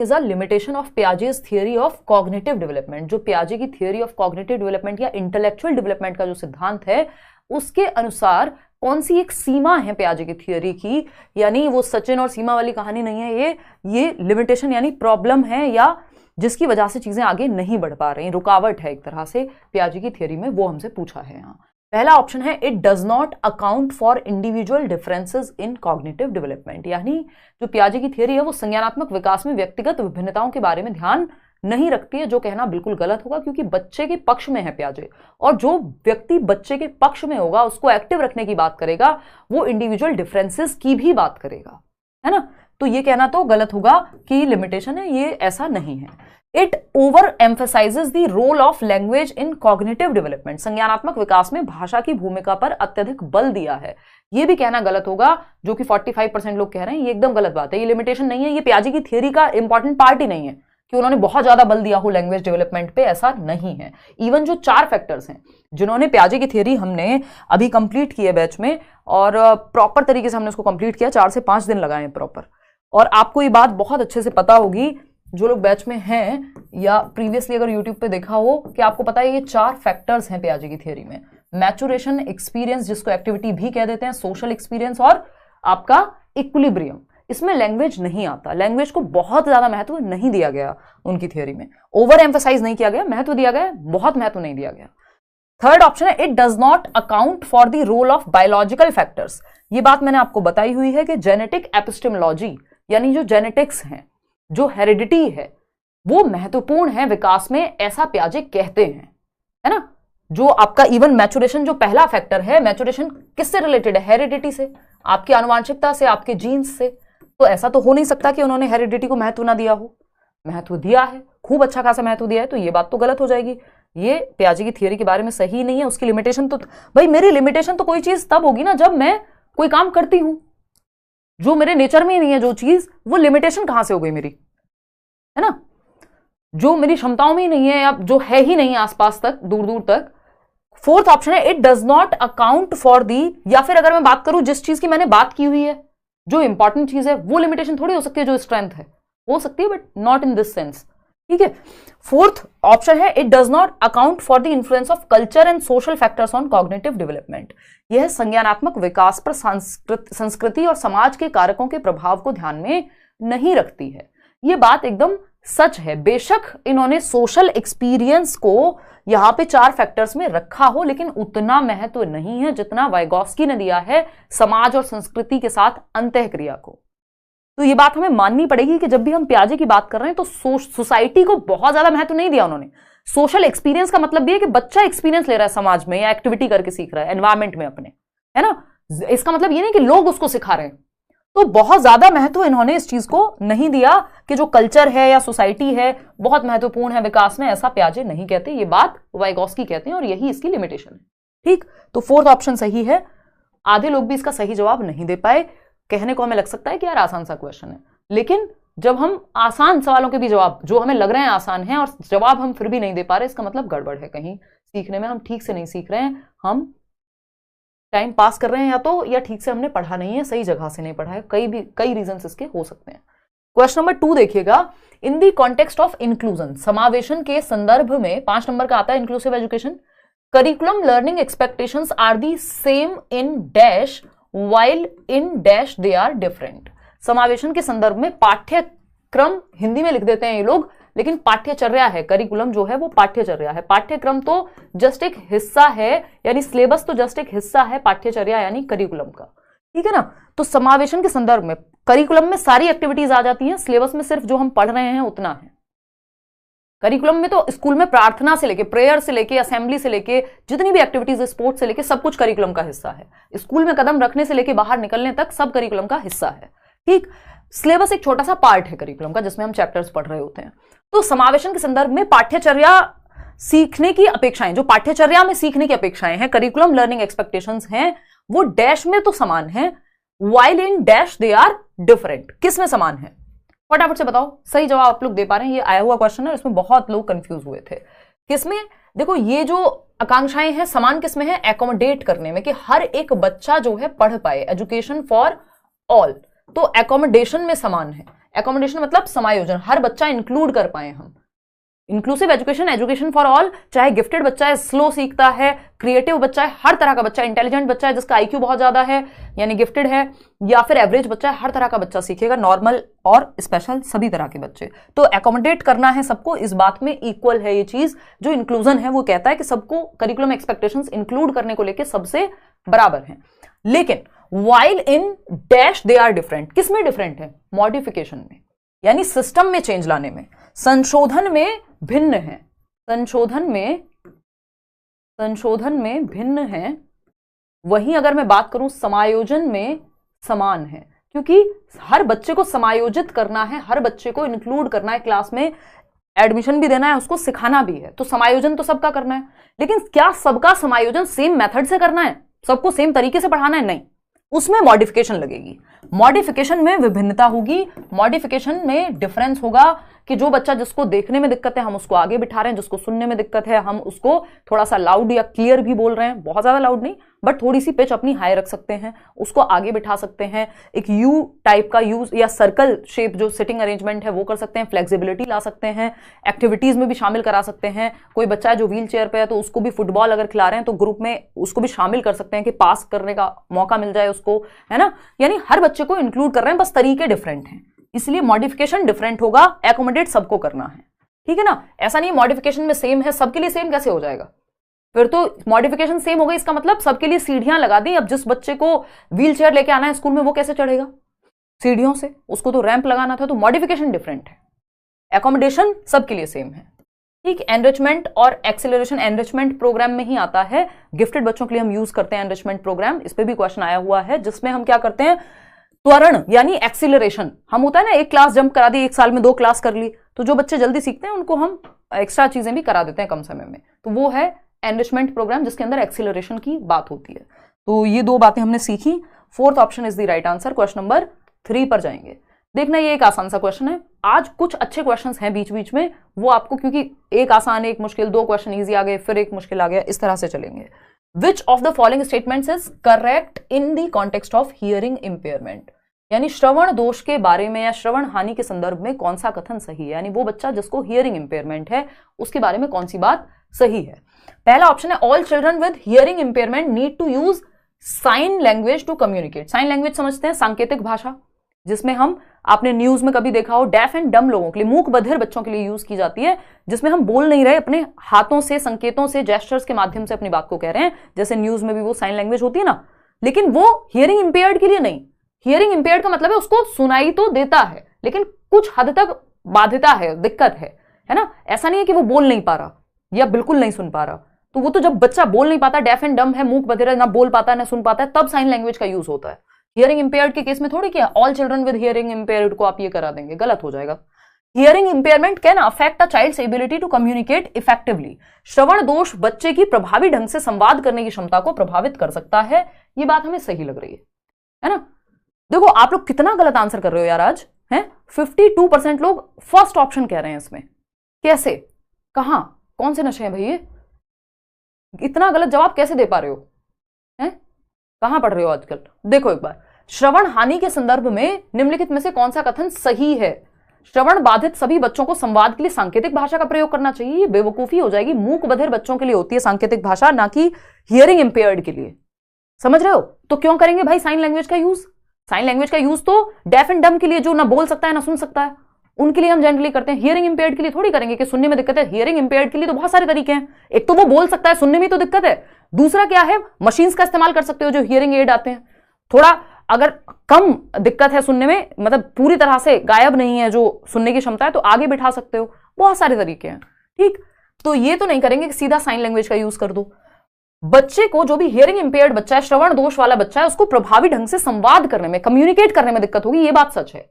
Is a limitation of Piaget's theory of cognitive development. जो पियाजे की theory of cognitive development या intellectual development का जो सिद्धांत है, उसके अनुसार कौन सी एक सीमा है पियाजे की थियरी की, यानी वो सचिन और सीमा वाली कहानी नहीं है, ये लिमिटेशन यानी प्रॉब्लम है, या जिसकी वजह से चीजें आगे नहीं बढ़ पा रही, रुकावट है एक तरह से पियाजे की थियरी में, वो हमसे पूछा है यहाँ। पहला ऑप्शन है it does not account for individual differences in cognitive development, यानी जो पियाजे की थियरी है वो संज्ञानात्मक विकास में व्यक्तिगत विभिन्नताओं के बारे में ध्यान नहीं रखती है, जो कहना बिल्कुल गलत होगा, क्योंकि बच्चे के पक्ष में है पियाजे, और जो व्यक्ति बच्चे के पक्ष में होगा, उसको एक्टिव रखने की बात करेगा, वो इंडिविजुअल डिफरेंसेस की भी बात करेगा, है ना। तो ये कहना तो गलत होगा कि लिमिटेशन है, ये ऐसा नहीं है। It overemphasizes the role of language in cognitive development, संज्ञानात्मक विकास में भाषा की भूमिका पर अत्यधिक बल दिया है, ये भी कहना गलत होगा, जो कि 45% लोग कह रहे हैं, ये एकदम गलत बात है। ये लिमिटेशन नहीं है, ये पियाजे की थियरी का इंपॉर्टेंट पार्ट ही नहीं है कि उन्होंने बहुत ज्यादा बल दिया हो लैंग्वेज डेवलपमेंट पे, ऐसा नहीं है। इवन जो 4 फैक्टर्स हैं जिन्होंने पियाजे की थियरी हमने अभी कंप्लीट की है बैच में, और प्रॉपर तरीके से हमने उसको कंप्लीट किया, 4 से 5 दिन लगाए हैं प्रॉपर, और आपको ये बात बहुत अच्छे से पता होगी जो लोग बैच में हैं या प्रीवियसली अगर यूट्यूब पे देखा हो, कि आपको पता है ये 4 फैक्टर्स हैं पियाजे की थियरी में। मैचुरेशन, एक्सपीरियंस जिसको एक्टिविटी भी कह देते हैं, सोशल एक्सपीरियंस, और आपका इक्विलिब्रियम। इसमें लैंग्वेज नहीं आता, लैंग्वेज को बहुत ज्यादा महत्व नहीं दिया गया उनकी थियरी में, ओवर एम्फेसाइज नहीं किया गया, महत्व दिया गया, बहुत महत्व नहीं दिया गया। थर्ड ऑप्शन है it does not account for the role of biological factors. ये बात मैंने आपको बताई हुई है कि जेनेटिक एपिस्टेमोलॉजी, यानी जो जेनेटिक्स हैं, जो हेरिडिटी है, वो महत्वपूर्ण है विकास में, ऐसा पियाजे कहते हैं, है ना। जो आपका इवन मैचुरेशन जो पहला फैक्टर है, मैचुरेशन किससे रिलेटेड है? हेरिडिटी से, आपकी आनुवांशिकता से, आपके जीन्स से। तो ऐसा तो हो नहीं सकता कि उन्होंने हेरिडिटी को महत्व ना दिया हो, महत्व दिया है, खूब अच्छा खासा महत्व दिया है, तो ये बात तो गलत हो जाएगी। ये पियाजे की थियरी के बारे में सही नहीं है। उसकी लिमिटेशन तो, भाई मेरी लिमिटेशन तो कोई चीज तब होगी ना जब मैं कोई काम करती हूं, जो मेरे नेचर में ही नहीं है जो चीज, वो लिमिटेशन कहां से हो गई मेरी, है ना। जो मेरी क्षमताओं में ही नहीं है, या जो है ही नहीं आसपास तक, दूर दूर तक। फोर्थ ऑप्शन है it does not account for the, या फिर अगर मैं बात करूं जिस चीज की मैंने बात की हुई है, जो इंपॉर्टेंट चीज है, वो लिमिटेशन थोड़ी हो सकती है जो स्ट्रेंथ है, हो सकती है but not in this sense, ठीक है। फोर्थ ऑप्शन है it does not account for the influence of culture and social factors on cognitive development. यह संज्ञानात्मक विकास पर संस्कृति और समाज के कारकों के प्रभाव को ध्यान में नहीं रखती है। यह बात एकदम सच है। बेशक इन्होंने सोशल एक्सपीरियंस को यहां पे 4 फैक्टर्स में रखा हो, लेकिन उतना महत्व नहीं है जितना वाइगॉस्की ने दिया है समाज और संस्कृति के साथ अंतःक्रिया को। तो ये बात हमें माननी पड़ेगी कि जब भी हम पियाजे की बात कर रहे हैं तो सोसाइटी को बहुत ज्यादा महत्व नहीं दिया उन्होंने। सोशल एक्सपीरियंस का मतलब भी है कि बच्चा एक्सपीरियंस ले रहा है समाज में, या एक्टिविटी करके सीख रहा है एनवायरमेंट में अपने, है ना। इसका मतलब ये नहीं कि लोग उसको सिखा रहे हैं। तो बहुत ज्यादा महत्व इन्होंने इस चीज को नहीं दिया कि जो कल्चर है या सोसाइटी है बहुत महत्वपूर्ण है विकास में, ऐसा पियाजे नहीं कहते। ये बात वाइगॉस्की कहते हैं और यही इसकी लिमिटेशन है, ठीक। तो फोर्थ ऑप्शन सही है। आधे लोग भी इसका सही जवाब नहीं दे पाए। कहने को हमें लग सकता है कि यार आसान सा क्वेश्चन है, लेकिन जब हम आसान सवालों के भी जवाब जो हमें लग रहे हैं आसान हैं और जवाब हम फिर भी नहीं दे पा रहे, इसका मतलब गड़बड़ है कहीं सीखने में, हम ठीक से नहीं सीख रहे हैं, हम टाइम पास कर रहे हैं या ठीक से हमने पढ़ा नहीं है, सही जगह से नहीं पढ़ा है। कई रीजंस इसके हो सकते हैं। क्वेश्चन नंबर 2 देखिएगा, in the context of inclusion, समावेशन के संदर्भ में 5 नंबर का आता है inclusive education. Curriculum learning expectations are the same in dash while in dash they are different। समावेशन के संदर्भ में पाठ्यक्रम, हिंदी में लिख देते हैं ये लोग, लेकिन पाठ्यचर्या है। करिकुलम जो है वो पाठ्यचर्या है, पाठ्यक्रम तो जस्ट एक हिस्सा है, यानी सिलेबस तो जस्ट एक हिस्सा है, पाठ्यचर्या यानी करिकुलम का, ठीक है ना। तो समावेशन के संदर्भ में करिकुलम में सारी एक्टिविटीज आ जाती हैं, सिलेबस में सिर्फ जो हम पढ़ रहे हैं उतना है। करिकुलम में तो स्कूल में प्रार्थना से लेके, प्रेयर से लेके, असेंबली से लेके, जितनी भी एक्टिविटीज, स्पोर्ट्स से लेके, सब कुछ करिकुलम का हिस्सा है। स्कूल में कदम रखने से लेके बाहर निकलने तक सब करिकुलम का हिस्सा है, ठीक। सिलेबस एक छोटा सा पार्ट है करिकुलम का जिसमें हम चैप्टर्स पढ़ रहे होते हैं। तो समावेशन के संदर्भ में पाठ्यचर्या सीखने की अपेक्षाएं, जो पाठ्यचर्या में सीखने की अपेक्षाएं हैं, करिकुलम लर्निंग एक्सपेक्टेशंस हैं, वो डैश में तो समान है, while in dash they are different। किस में समान है फटाफट से बताओ। सही जवाब आप लोग दे पा रहे हैं, ये आया हुआ क्वेश्चन है, इसमें बहुत लोग कंफ्यूज हुए थे। किसमें? देखो ये जो आकांक्षाएं हैं समान किसमें है? एकोमोडेट करने में, कि हर एक बच्चा जो है पढ़ पाए, एजुकेशन फॉर ऑल। तो एकोमोडेशन में समान है, एकोमोडेशन मतलब समायोजन, हर बच्चा इंक्लूड कर पाए हम। Inclusive education, education for all, चाहे गिफ्टेड बच्चा है, स्लो सीखता है, क्रिएटिव बच्चा है, हर तरह का बच्चा, इंटेलिजेंट बच्चा है जिसका आईक्यू बहुत ज्यादा है यानी गिफ्टेड है, या फिर एवरेज बच्चा है, हर तरह का बच्चा सीखेगा, नॉर्मल और स्पेशल सभी तरह के बच्चे। तो एकोमोडेट करना है सबको, इस बात में इक्वल है ये चीज। जो इंक्लूजन है वो कहता है कि सबको करिकुलम एक्सपेक्टेशंस इंक्लूड करने को लेकर सबसे बराबर है। लेकिन while in dash they are different, किसमें डिफरेंट है? मॉडिफिकेशन में, यानी सिस्टम में चेंज लाने में, संशोधन में भिन्न है, संशोधन में भिन्न है। वहीं अगर मैं बात करूं समायोजन में समान है, क्योंकि हर बच्चे को समायोजित करना है, हर बच्चे को इंक्लूड करना है, क्लास में एडमिशन भी देना है, उसको सिखाना भी है, तो समायोजन तो सबका करना है। लेकिन क्या सबका समायोजन सेम मेथड से करना है, सबको सेम तरीके से पढ़ाना है? नहीं, उसमें मॉडिफिकेशन लगेगी, मॉडिफिकेशन में विभिन्नता होगी, मॉडिफिकेशन में डिफरेंस होगा कि जो बच्चा जिसको देखने में दिक्कत है हम उसको आगे बिठा रहे हैं, जिसको सुनने में दिक्कत है हम उसको थोड़ा सा लाउड या क्लियर भी बोल रहे हैं, बहुत ज्यादा लाउड नहीं बट थोड़ी सी पिच अपनी हाई रख सकते हैं, उसको आगे बिठा सकते हैं, एक यू टाइप का यूज या सर्कल शेप जो सिटिंग अरेंजमेंट है वो कर सकते हैं, फ्लेक्सिबिलिटी ला सकते हैं, एक्टिविटीज में भी शामिल करा सकते हैं। कोई बच्चा है जो व्हील चेयर पे है तो उसको भी फुटबॉल अगर खिला रहे हैं तो ग्रुप में उसको भी शामिल कर सकते हैं कि पास करने का मौका मिल जाए उसको, है ना। यानी हर बच्चे को इंक्लूड कर रहे हैं, बस तरीके डिफरेंट हैं, इसलिए मॉडिफिकेशन डिफरेंट होगा, एकोमोडेट सबको करना है, ठीक है ना। ऐसा नहीं मॉडिफिकेशन में सेम है, सबके लिए सेम कैसे हो जाएगा? फिर तो मॉडिफिकेशन सेम हो गई, इसका मतलब सबके लिए सीढ़ियां लगा दी। अब जिस बच्चे को व्हील चेयर लेके आना है स्कूल में वो कैसे चढ़ेगा? सीढ़ियों से, उसको तो रैंप लगाना था। तो मॉडिफिकेशन डिफरेंट है, एकोमोडेशन सबके लिए सेम है, ठीक। एनरिचमेंट और एक्सेलरेशन एनरिचमेंट प्रोग्राम में ही आता है, गिफ्टेड बच्चों के लिए हम यूज करते हैं एनरिचमेंट प्रोग्राम। इस पे भी क्वेश्चन आया हुआ है जिसमें हम क्या करते हैं, त्वरण यानी एक्सीलरेशन। हम होता है ना, एक क्लास जंप करा दी, एक साल में 2 क्लास कर ली, तो जो बच्चे जल्दी सीखते हैं उनको हम एक्स्ट्रा चीजें भी करा देते हैं कम समय में, तो वो है एनरिचमेंट प्रोग्राम जिसके अंदर एक्सीलरेशन की बात होती है। तो ये 2 बातें हमने सीखी। 4th option is the right answer. Question number 3 पर जाएंगे। देखना ये एक आसान सा क्वेश्चन है, आज कुछ अच्छे क्वेश्चंस हैं बीच बीच में, वो आपको क्योंकि एक आसान एक मुश्किल, 2 क्वेश्चन इजी आ गए फिर एक मुश्किल आ गया, इस तरह से चलेंगे। विच of the following statements is correct in the context of hearing impairment, यानी श्रवण दोष के बारे में या श्रवण हानि के संदर्भ में कौन सा कथन सही है, यानी वो बच्चा जिसको हियरिंग इंपेयरमेंट है उसके बारे में कौन सी बात सही है। पहला ऑप्शन है all children with hearing impairment need to use sign language to communicate. Sign language समझते हैं, सांकेतिक भाषा, जिसमें हम, आपने न्यूज में कभी देखा हो, डेफ एंड डम लोगों के लिए, मूक बधिर बच्चों के लिए यूज की जाती है, जिसमें हम बोल नहीं रहे, अपने हाथों से, संकेतों से, जेस्चर्स के माध्यम से अपनी बात को कह रहे हैं, जैसे न्यूज में भी वो साइन लैंग्वेज होती है ना। लेकिन वो हियरिंग इंपेयर्ड के लिए नहीं। हियरिंग इंपेयर्ड का मतलब है उसको सुनाई तो देता है लेकिन कुछ हद तक बाधिता है, दिक्कत है ना। ऐसा नहीं है कि वो बोल नहीं पा रहा या बिल्कुल नहीं सुन पा रहा। तो वो तो जब बच्चा बोल नहीं पाता, डेफ एंड डम है, मूक बधिर है, ना बोल पाता है ना सुन पाता है, तब साइन लैंग्वेज का यूज होता है। हियरिंग इंपेयर्ड के केस में थोड़ी क्या all children with hearing impaired को आप ये करा देंगे, गलत हो जाएगा। Hearing impairment can affect a child's ability to communicate effectively. श्रवण दोष बच्चे की प्रभावी ढंग से संवाद करने की क्षमता को प्रभावित कर सकता है। ये बात हमें सही लग रही है ना। देखो आप लोग कितना गलत आंसर कर रहे हो यार आज, हैं 52% लोग फर्स्ट ऑप्शन कह रहे हैं इसमें। कैसे, कहां, कौन से नशे हैं भाई ये? इतना गलत जवाब कैसे दे पा रहे हो, हैं कहां पढ़ रहे हो आजकल? देखो एक बार, श्रवण हानि के संदर्भ में निम्नलिखित में से कौन सा कथन सही है? श्रवण बाधित सभी बच्चों को संवाद के लिए सांकेतिक भाषा का प्रयोग करना चाहिए। ये बेवकूफी हो जाएगी, मूक बधिर बच्चों के लिए होती है सांकेतिक भाषा, ना कि हियरिंग इंपेयर्ड के लिए, समझ रहे हो? तो क्यों करेंगे भाई साइन लैंग्वेज का यूज? साइन लैंग्वेज का यूज तो डेफ एंड डम के लिए, जो ना बोल सकता है ना सुन सकता है, उनके लिए हम जनरली करते हैं। हियरिंग इंपेयर्ड के लिए थोड़ी करेंगे कि सुनने में दिक्कत है। हियरिंग इंपेयर्ड के लिए तो बहुत सारे तरीके हैं, एक तो वो बोल सकता है, सुनने में तो दिक्कत है, दूसरा क्या है, मशीन्स का इस्तेमाल कर सकते हो जो हियरिंग एड आते हैं। थोड़ा अगर कम दिक्कत है सुनने में, मतलब पूरी तरह से गायब नहीं है जो सुनने की क्षमता है, तो आगे बिठा सकते हो, बहुत सारे तरीके हैं, ठीक। तो ये तो नहीं करेंगे कि सीधा साइन लैंग्वेज का यूज कर दो। बच्चे को, जो भी हियरिंग इंपेयर्ड बच्चा है, श्रवण दोष वाला बच्चा है, उसको प्रभावी ढंग से संवाद करने में, कम्युनिकेट करने में दिक्कत होगी, ये बात सच है।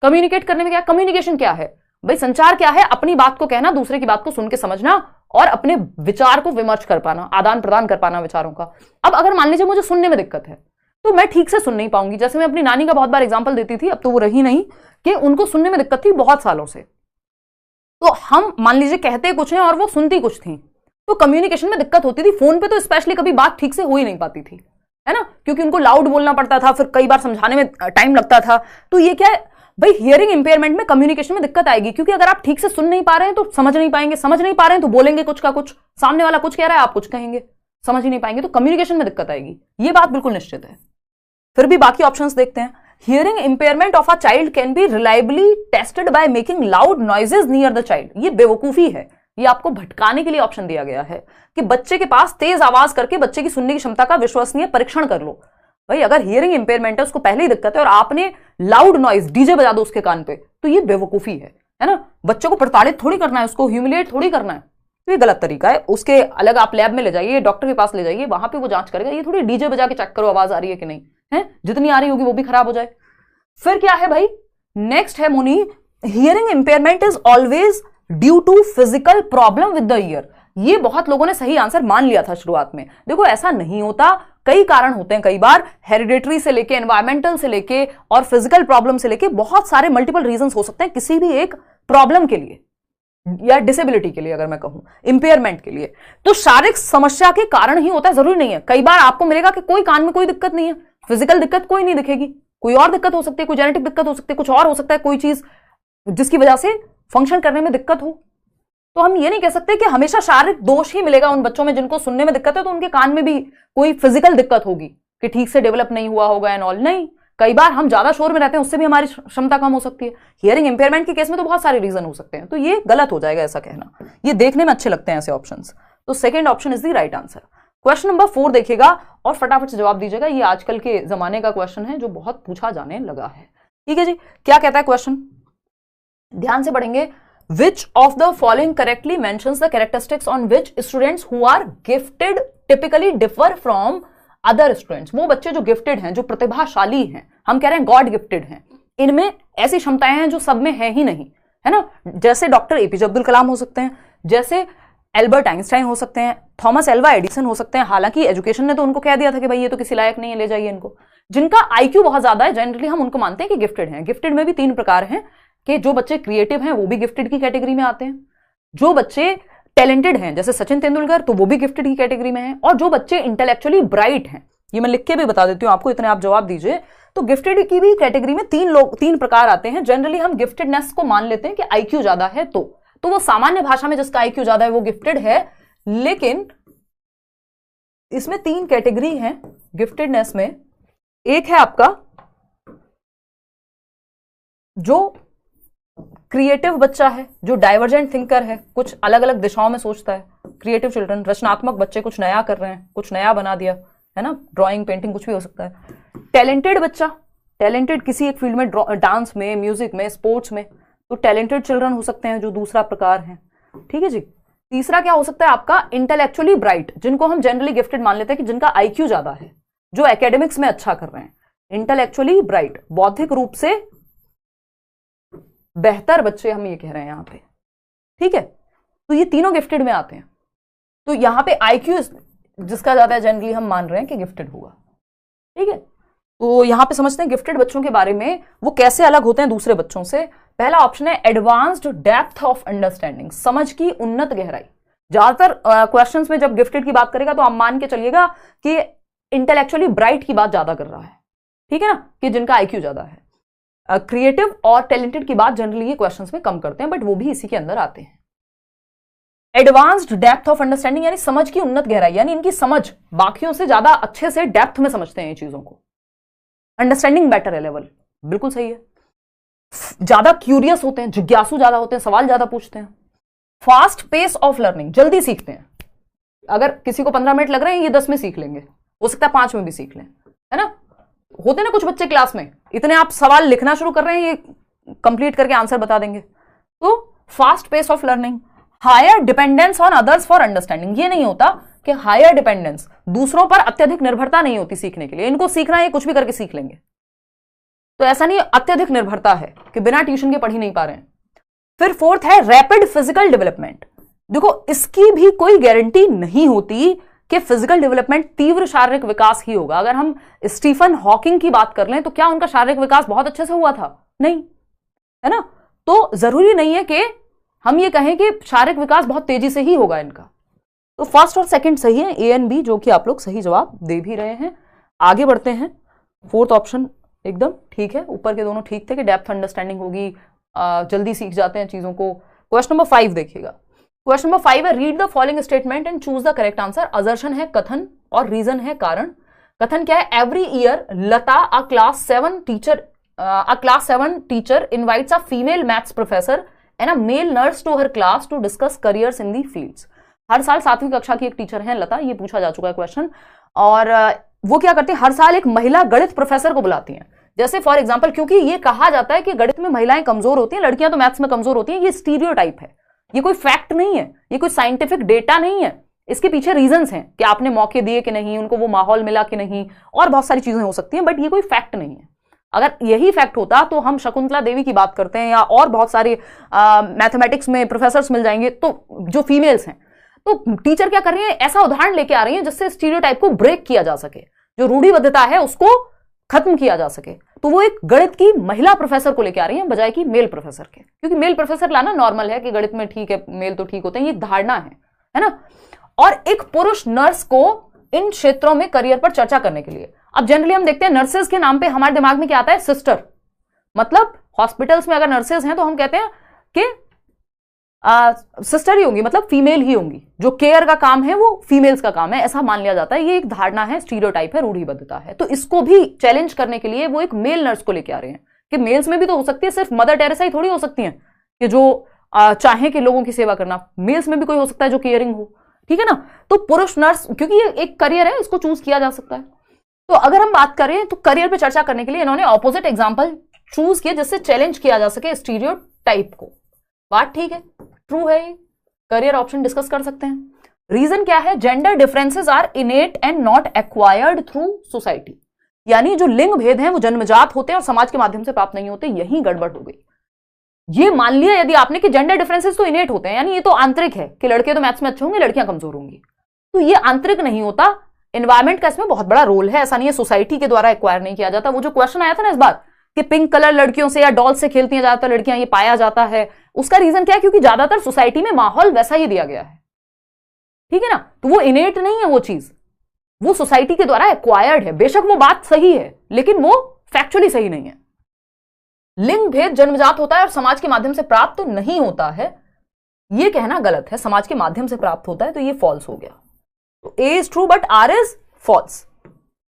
कम्युनिकेट करने में क्या, कम्युनिकेशन क्या है भाई? संचार क्या है? अपनी बात को कहना, दूसरे की बात को सुन के समझना और अपने विचार को विमर्श कर पाना, आदान प्रदान कर पाना विचारों का। अब अगर मान लीजिए मुझे सुनने में दिक्कत है तो मैं ठीक से सुन नहीं पाऊंगी। जैसे मैं अपनी नानी का बहुत बार एग्जाम्पल देती थी, अब तो वो रही नहीं, कि उनको सुनने में दिक्कत थी बहुत सालों से। तो हम मान लीजिए कहते कुछ हैं और वो सुनती कुछ थी, तो कम्युनिकेशन में दिक्कत होती थी। फोन पे तो स्पेशली कभी बात ठीक से हो ही नहीं पाती थी, है ना, क्योंकि उनको लाउड बोलना पड़ता था, फिर कई बार समझाने में टाइम लगता था। तो ये क्या है, भाई हियरिंग इंपेयरमेंट में कम्युनिकेशन में दिक्कत आएगी, क्योंकि अगर आप ठीक से सुन नहीं पा रहे हैं तो समझ नहीं पाएंगे, समझ नहीं पा रहे हैं तो बोलेंगे कुछ का कुछ, सामने वाला कुछ कह रहा है आप कुछ कहेंगे, समझ ही नहीं पाएंगे, तो कम्युनिकेशन में दिक्कत आएगी, ये बात बिल्कुल निश्चित है। फिर भी बाकी ऑप्शंस देखते हैं। Hearing impairment of a child can be reliably tested by making loud noises near the child. ये बेवकूफी है, ये आपको भटकाने के लिए ऑप्शन दिया गया है कि बच्चे के पास तेज आवाज करके बच्चे की सुनने की क्षमता का विश्वसनीय परीक्षण कर लो। भाई अगर हियरिंग इंपेयरमेंट है, उसको पहले ही दिक्कत है और आपने लाउड नॉइज डीजे बजा दो उसके कान पे, तो ये बेवकूफी है ना। बच्चों को प्रताड़ित थोड़ी करना है, उसको ह्यूमिलिएट थोड़ी करना है, तो ये गलत तरीका है। उसके अलग आप लैब में ले जाइए, डॉक्टर के पास ले जाइए, वहां पे वो जांच करेगा। ये थोड़ी डीजे बजा के चेक करो आवाज आ रही है कि नहीं है, जितनी आ रही होगी वो भी खराब हो जाए। फिर क्या है भाई, नेक्स्ट है मुनि, hearing impairment is always due to physical problem with the ear. ये बहुत लोगों ने सही आंसर मान लिया था शुरुआत में। देखो ऐसा नहीं होता, कई कारण होते हैं, कई बार हेरिडेटरी से लेके, एनवायरमेंटल से लेके और फिजिकल प्रॉब्लम से लेके बहुत सारे मल्टीपल रीजंस हो सकते हैं किसी भी एक प्रॉब्लम के लिए या डिसेबिलिटी के लिए, अगर मैं कहूं इंपेयरमेंट के लिए। तो शारीरिक समस्या के कारण ही होता है, जरूरी नहीं है। कई बार आपको मिलेगा कि कोई कान में कोई दिक्कत नहीं है, फिजिकल दिक्कत कोई नहीं दिखेगी, कोई और दिक्कत हो सकती है, कोई जेनेटिक दिक्कत हो सकती है, कुछ और हो सकता है, कोई चीज जिसकी वजह से फंक्शन करने में दिक्कत हो। तो हम ये नहीं कह सकते कि हमेशा शारीरिक दोष ही मिलेगा उन बच्चों में जिनको सुनने में दिक्कत है, तो उनके कान में भी कोई फिजिकल दिक्कत होगी कि ठीक से डेवलप नहीं हुआ होगा एंड ऑल। नहीं, कई बार हम ज्यादा शोर में रहते हैं, उससे भी हमारी क्षमता कम हो सकती है। हियरिंग इंपेयरमेंट के केस में तो बहुत सारे रीजन हो सकते हैं, तो ये गलत हो जाएगा ऐसा कहना। ये देखने में अच्छे लगते हैं ऐसे ऑप्शंस, तो second option is the right answer. Question number 4 देखिएगा और फटाफट से जवाब दीजिएगा। ये आजकल के जमाने का क्वेश्चन है जो बहुत पूछा जाने लगा है। ठीक है जी, क्या कहता है क्वेश्चन, ध्यान से पढ़ेंगे। Which of the following correctly mentions the characteristics on which students who are gifted typically differ from other students? वो बच्चे जो गिफ्टेड हैं, जो प्रतिभाशाली हैं, हम कह रहे हैं गॉड गिफ्टेड हैं, इनमें ऐसी क्षमताएं हैं जो सब में है ही नहीं, है ना। जैसे डॉक्टर एपीजे अब्दुल कलाम हो सकते हैं, जैसे एल्बर्ट आइंस्टाइन हो सकते हैं, थॉमस एल्वा एडिसन हो सकते हैं। हालांकि एजुकेशन ने तो उनको कह दिया था कि भाई ये तो किसी लायक नहीं है, ले जाइए इनको। जिनका आईक्यू बहुत ज्यादा है, जनरली हम उनको मानते हैं कि गिफ्टेड हैं। गिफ्टेड में भी 3 प्रकार हैं कि जो बच्चे क्रिएटिव हैं वो भी गिफ्टेड की कैटेगरी में आते हैं, जो बच्चे टैलेंटेड हैं जैसे सचिन तेंदुलकर तो वो भी गिफ्टेड की कैटेगरी में हैं, और जो बच्चे इंटेलेक्चुअली ब्राइट हैं, ये मैं लिख के भी बता देती हूं आपको, इतने आप जवाब दीजिए। तो गिफ्टेड की भी कैटेगरी में 3 प्रकार आते हैं। जनरली हम गिफ्टेडनेस को मान लेते हैं कि आईक्यू ज्यादा है, तो वो सामान्य भाषा में जिसका आईक्यू ज्यादा है वो गिफ्टेड है। लेकिन इसमें 3 कैटेगरी हैं गिफ्टेडनेस में। एक है आपका जो क्रिएटिव बच्चा है, जो डाइवर्जेंट थिंकर है, कुछ अलग अलग दिशाओं में सोचता है, क्रिएटिव चिल्ड्रन, रचनात्मक बच्चे, कुछ नया कर रहे हैं, कुछ नया बना दिया, है ना, ड्राइंग, पेंटिंग, कुछ भी हो सकता है। टैलेंटेड बच्चा, टैलेंटेड किसी एक फील्ड में, डांस में, म्यूजिक में, स्पोर्ट्स में, तो टैलेंटेड चिल्ड्रन हो सकते हैं, जो दूसरा प्रकार है। ठीक है जी। तीसरा क्या हो सकता है आपका, इंटेलेक्चुअली ब्राइट, जिनको हम जनरली गिफ्टेड मान लेते हैं कि जिनका आईक्यू ज्यादा है, जो एकेडमिक्स में अच्छा कर रहे हैं, इंटेलेक्चुअली ब्राइट, बौद्धिक रूप से बेहतर बच्चे हम ये कह रहे हैं यहां पे। ठीक है, तो ये तीनों गिफ्टेड में आते हैं। तो यहां पे आईक्यू जिसका ज्यादा है जनरली हम मान रहे हैं कि गिफ्टेड होगा। ठीक है, तो यहां पे समझते हैं गिफ्टेड बच्चों के बारे में, वो कैसे अलग होते हैं दूसरे बच्चों से। पहला ऑप्शन है एडवांस्ड डेप्थ ऑफ अंडरस्टैंडिंग, समझ की उन्नत गहराई। ज्यादातर क्वेश्चंस में जब गिफ्टेड की बात करेगा तो आप मान के चलिएगा कि इंटेलेक्चुअली ब्राइट की बात ज्यादा कर रहा है, ठीक है ना, कि जिनका आईक्यू ज्यादा है। क्रिएटिव और टैलेंटेड की बात जनरली ये क्वेश्चंस में कम करते हैं, बट वो भी इसी के अंदर आते हैं। एडवांस्ड डेप्थ ऑफ अंडरस्टैंडिंग यानी समझ की उन्नत गहराई, यानी इनकी समझ बाकियों से ज्यादा अच्छे से डेप्थ में समझते हैं ये चीजों को। अंडरस्टैंडिंग बेटर है लेवल, बिल्कुल सही है। ज्यादा क्यूरियस होते हैं, जिज्ञासु ज्यादा होते हैं, सवाल ज्यादा पूछते हैं। फास्ट पेस ऑफ लर्निंग, जल्दी सीखते हैं। अगर किसी को 15 मिनट लग रहे हैं, ये 10 में सीख लेंगे, हो सकता है 5 में भी सीख लें, है ना। होते ना कुछ बच्चे क्लास में, इतने आप सवाल लिखना शुरू कर रहे हैं, ये कंप्लीट करके आंसर बता देंगे। तो fast pace of learning. Higher dependence on others for understanding, ये नहीं होता कि हायर डिपेंडेंस, दूसरों पर अत्यधिक निर्भरता नहीं होती सीखने के लिए। इनको सीखना है, कुछ भी करके सीख लेंगे, तो ऐसा नहीं, अत्यधिक निर्भरता है कि बिना ट्यूशन के पढ़ ही नहीं पा रहे हैं। फिर फोर्थ है रैपिड फिजिकल डेवलपमेंट। देखो इसकी भी कोई गारंटी नहीं होती कि फिजिकल डेवलपमेंट तीव्र शारीरिक विकास ही होगा। अगर हम स्टीफन हॉकिंग की बात कर लें तो क्या उनका शारीरिक विकास बहुत अच्छे से हुआ था? नहीं, है ना। तो जरूरी नहीं है कि हम ये कहें कि शारीरिक विकास बहुत तेजी से ही होगा इनका। तो फर्स्ट और सेकंड सही है, ए एंड बी, जो कि आप लोग सही जवाब दे भी रहे हैं। आगे बढ़ते हैं, फोर्थ ऑप्शन एकदम ठीक है, ऊपर के दोनों ठीक थे कि डेप्थ अंडरस्टैंडिंग होगी, जल्दी सीख जाते हैं चीजों को। क्वेश्चन नंबर 5 देखिएगा। क्वेश्चन नंबर 5 है read the following statement and choose the correct answer. Assertion है कथन और रीजन है कारण। कथन क्या है? Every year Lata a class 7 teacher invites a female maths professor and a male nurse to her class to discuss careers in the fields. हर साल 7वीं कक्षा की एक टीचर है लता, ये पूछा जा चुका है क्वेश्चन, और वो क्या करती है? हर साल एक महिला गणित प्रोफेसर को बुलाती हैं। जैसे फॉर एग्जांपल, क्योंकि ये कहा जाता है कि गणित में महिलाएं कमजोर होती हैं, लड़कियां तो मैथ्स में कमजोर होती हैं, ये स्टीरियोटाइप है, ये कोई फैक्ट नहीं है, ये कोई साइंटिफिक डेटा नहीं है। इसके पीछे रीजंस हैं कि आपने मौके दिए कि नहीं, उनको वो माहौल मिला कि नहीं, और बहुत सारी चीजें हो सकती हैं, बट ये कोई फैक्ट नहीं है। अगर यही फैक्ट होता तो हम शकुंतला देवी की बात करते हैं, या और बहुत सारे मैथमेटिक्स में प्रोफेसर्स मिल जाएंगे तो जो फीमेल्स हैं। तो टीचर क्या कर रही है? ऐसा उदाहरण लेके आ रही है जिससे स्टीरियोटाइप को ब्रेक किया जा सके, जो रूढ़िबद्धता है उसको खत्म किया जा सके। तो वो एक गणित की महिला प्रोफेसर को लेके आ रही है बजाय कि मेल प्रोफेसर के, क्योंकि मेल प्रोफेसर लाना नॉर्मल है कि गणित में ठीक है, मेल तो ठीक होते हैं, ये धारणा है ना। और एक पुरुष नर्स को इन क्षेत्रों में करियर पर चर्चा करने के लिए। अब जनरली हम देखते हैं नर्सेज के नाम पे हमारे दिमाग में क्या आता है? सिस्टर। मतलब हॉस्पिटल्स में अगर नर्सेज हैं तो हम कहते हैं कि सिस्टर ही होंगी, मतलब फीमेल ही होंगी, जो केयर का काम है वो फीमेल्स का काम है, ऐसा मान लिया जाता है। ये एक धारणा है, स्टीरियोटाइप है, रूढ़िबद्धता है। तो इसको भी चैलेंज करने के लिए वो एक मेल नर्स को लेके आ रहे हैं कि मेल्स में भी तो हो सकती है, सिर्फ मदर टेरेसा ही थोड़ी हो सकती है कि जो चाहे कि लोगों की सेवा करना, मेल्स में भी कोई हो सकता है जो केयरिंग हो, ठीक है ना। तो पुरुष नर्स, क्योंकि ये एक करियर है, इसको चूज किया जा सकता है। तो अगर हम बात करें तो करियर पे चर्चा करने के लिए इन्होंने ऑपोजिट एग्जाम्पल चूज किया जिससे चैलेंज किया जा सके स्टीरियोटाइप को। बात ठीक है, ट्रू है, करियर ऑप्शन डिस्कस कर सकते हैं। रीजन क्या है? Gender differences are innate and not acquired through society. यानी जो लिंग भेद हैं वो जन्मजात होते हैं और समाज के माध्यम से प्राप्त नहीं होते, यही गड़बड़ हो गई। ये मान लिया यदि आपने कि जेंडर डिफरेंसेस तो इनेट होते हैं, यानी ये तो आंतरिक है कि लड़के तो मैथ्स में अच्छे होंगे, लड़कियां कमजोर होंगी, तो ये आंतरिक नहीं होता। एनवायरमेंट का इसमें बहुत बड़ा रोल है, ऐसा नहीं है सोसाइटी के द्वारा एक्वायर नहीं किया जाता। वो जो क्वेश्चन आया था ना इस बार कि पिंक कलर लड़कियों से या डॉल से खेलती हैं ज्यादातर लड़कियां, ये पाया जाता है, उसका रीजन क्या है? क्योंकि ज्यादातर सोसाइटी में माहौल वैसा ही दिया गया है, ठीक है ना। तो वो इनेट नहीं है, वो चीज वो सोसाइटी के द्वारा एक्वायर्ड है। बेशक वो बात सही है, लेकिन वो फैक्चुअली सही नहीं है। लिंग भेद जन्मजात होता है और समाज के माध्यम से प्राप्त तो नहीं होता है, ये कहना गलत है। समाज के माध्यम से प्राप्त होता है, तो ये फॉल्स हो गया। तो A is true but R is false,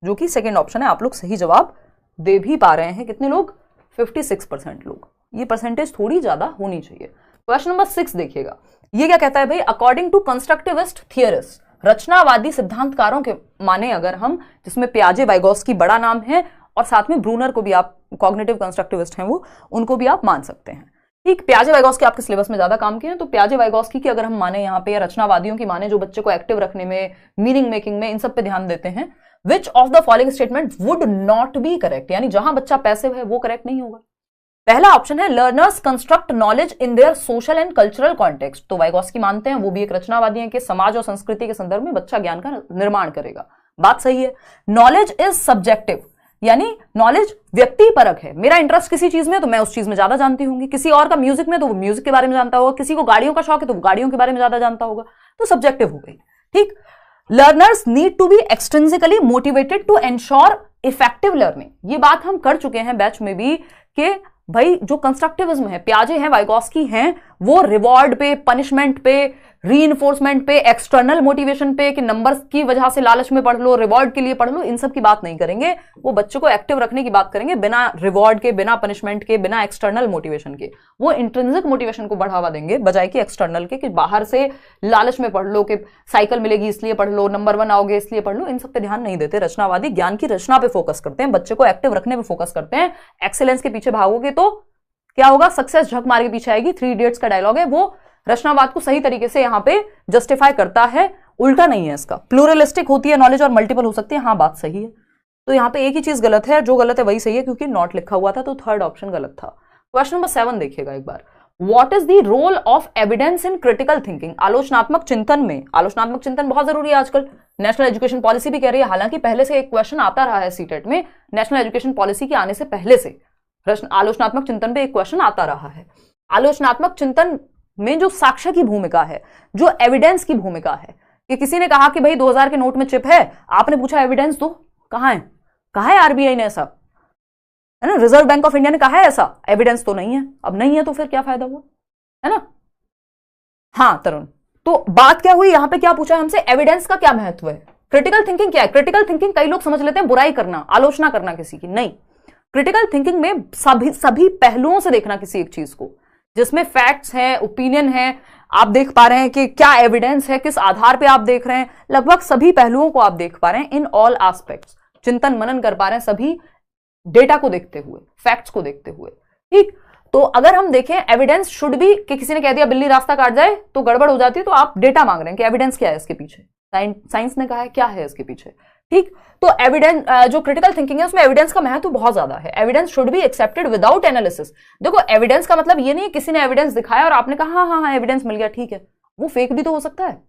जो कि सेकेंड ऑप्शन है। आप लोग सही जवाब दे भी पा रहे हैं। कितने लोग? 56% लोग। ये परसेंटेज थोड़ी ज्यादा होनी चाहिए। क्वेश्चन नंबर 6 देखिएगा। ये क्या कहता है भाई? अकॉर्डिंग टू कंस्ट्रक्टिविस्ट थियरिस्ट, रचनावादी सिद्धांतकारों के माने अगर हम, जिसमें पियाजे वाइगोस्की बड़ा नाम है और साथ में ब्रूनर को भी आप, कॉग्निटिव कंस्ट्रक्टिविस्ट हैं वो, उनको भी आप मान सकते हैं। ठीक, पियाजे वाइगोस्की आपके सिलेबस में ज्यादा काम किए हैं, तो पियाजे वाइगोस्की की अगर हम माने यहाँ पे, या रचनावादियों की माने जो बच्चे को एक्टिव रखने में, मीनिंग मेकिंग में, इन सब पे ध्यान देते हैं, विच of the following statement would not be correct, यानी जहां बच्चा पैसिव है वो करेक्ट नहीं होगा। पहला ऑप्शन है learners construct knowledge in their social and cultural context. तो वाइगोस्की मानते हैं, वो भी एक रचनावादी हैं, कि समाज और संस्कृति के संदर्भ में बच्चा ज्ञान का निर्माण करेगा। बात सही है। नॉलेज इज सब्जेक्टिव, यानी नॉलेज व्यक्ति परक है। मेरा इंटरेस्ट किसी चीज में तो मैं उस चीज में ज्यादा जानती होंगी, किसी और का म्यूजिक में तो वो म्यूजिक के बारे में जानता होगा, किसी को गाड़ियों का शौक है तो वो गाड़ियों के बारे में ज्यादा जानता होगा, तो सब्जेक्टिव हो गई। ठीक, learners need to be extrinsically motivated to ensure effective learning. ये बात हम कर चुके हैं बैच में भी कि भाई जो कंस्ट्रक्टिविज्म है, पियाजे हैं, वाइगोस्की हैं, वो रिवॉर्ड पे, पनिशमेंट पे, रीइंफोर्समेंट पे, एक्सटर्नल मोटिवेशन पे कि नंबर्स की वजह से लालच में पढ़ लो, रिवॉर्ड के लिए पढ़ लो, इन सब की बात नहीं करेंगे। वो बच्चों को एक्टिव रखने की बात करेंगे, बिना रिवॉर्ड के, बिना पनिशमेंट के, बिना एक्सटर्नल मोटिवेशन के। वो इंट्रिंसिक मोटिवेशन को बढ़ावा देंगे बजाय कि एक्सटर्नल के, कि बाहर से लालच में पढ़ लो, कि साइकिल मिलेगी इसलिए पढ़ लो, नंबर 1 आओगे इसलिए पढ़ लो। इन सब पे ध्यान नहीं देते। रचनावादी ज्ञान की रचना पे फोकस करते हैं, बच्चे को एक्टिव रखने पे फोकस करते हैं। एक्सेलेंस के पीछे भागोगे तो क्या होगा? सक्सेस झक मार के पीछे आएगी। 3 इडियट्स का डायलॉग है, वो रचनावाद को सही तरीके से यहां पे जस्टिफाई करता है। उल्टा नहीं है इसका। प्लूरलिस्टिक होती है नॉलेज और मल्टीपल हो सकती है, हाँ बात सही है। तो यहां पे एक ही चीज गलत है, जो गलत है वही सही है, क्योंकि नॉट लिखा हुआ था, तो थर्ड ऑप्शन गलत था। क्वेश्चन नंबर 7 देखिएगा एक बार। What is the role of evidence in critical thinking? आलोचनात्मक चिंतन में, आलोचनात्मक चिंतन बहुत जरूरी है आजकल। नेशनल एजुकेशन पॉलिसी भी कह रही है, हालांकि पहले से एक क्वेश्चन आता रहा है सीटेट में, नेशनल एजुकेशन पॉलिसी के आने से पहले से आलोचनात्मक चिंतन पे एक क्वेश्चन आता रहा है। आलोचनात्मक चिंतन में जो साक्ष्य की भूमिका है, जो एविडेंस की भूमिका है, कि किसी ने कहा कि भाई 2000 के नोट में चिप है, आपने पूछा एविडेंस दो, कहां है? कहा है आरबीआई ने ऐसा? है ना। रिजर्व बैंक ऑफ इंडिया ने कहा है ऐसा, एविडेंस तो नहीं है। अब नहीं है तो फिर क्या फायदा हुआ, है ना। हाँ तरुण, तो बात क्या हुई, यहां पे क्या पूछा हमसे, एविडेंस का क्या महत्व है। क्रिटिकल थिंकिंग क्या है? क्रिटिकल थिंकिंग कई लोग समझ लेते हैं बुराई करना, आलोचना करना किसी की, नहीं। क्रिटिकल थिंकिंग में सभी पहलुओं से देखना किसी एक चीज को, जिसमें फैक्ट्स हैं, ओपिनियन है, आप देख पा रहे हैं कि क्या एविडेंस है, किस आधार पे आप देख रहे हैं, लगभग सभी पहलुओं को आप देख पा रहे हैं, इन ऑल एस्पेक्ट्स चिंतन मनन कर पा रहे हैं सभी डेटा को देखते हुए, फैक्ट्स को देखते हुए, ठीक। तो अगर हम देखें एविडेंस शुड बी, कि किसी ने कह दिया बिल्ली रास्ता काट जाए तो गड़बड़ हो जाती है, तो आप डेटा मांग रहे हैं कि एविडेंस क्या है इसके पीछे, साइंस ने कहा है क्या है इसके पीछे, ठीक। तो एविडेंस, जो क्रिटिकल थिंकिंग है उसमें एविडेंस का महत्व बहुत ज्यादा है। Evidence should be accepted without analysis. देखो एविडेंस का मतलब ये नहीं है किसी ने एविडेंस दिखाया और आपने कहा हाँ हाँ एविडेंस मिल गया, ठीक है, वो फेक भी तो हो सकता है।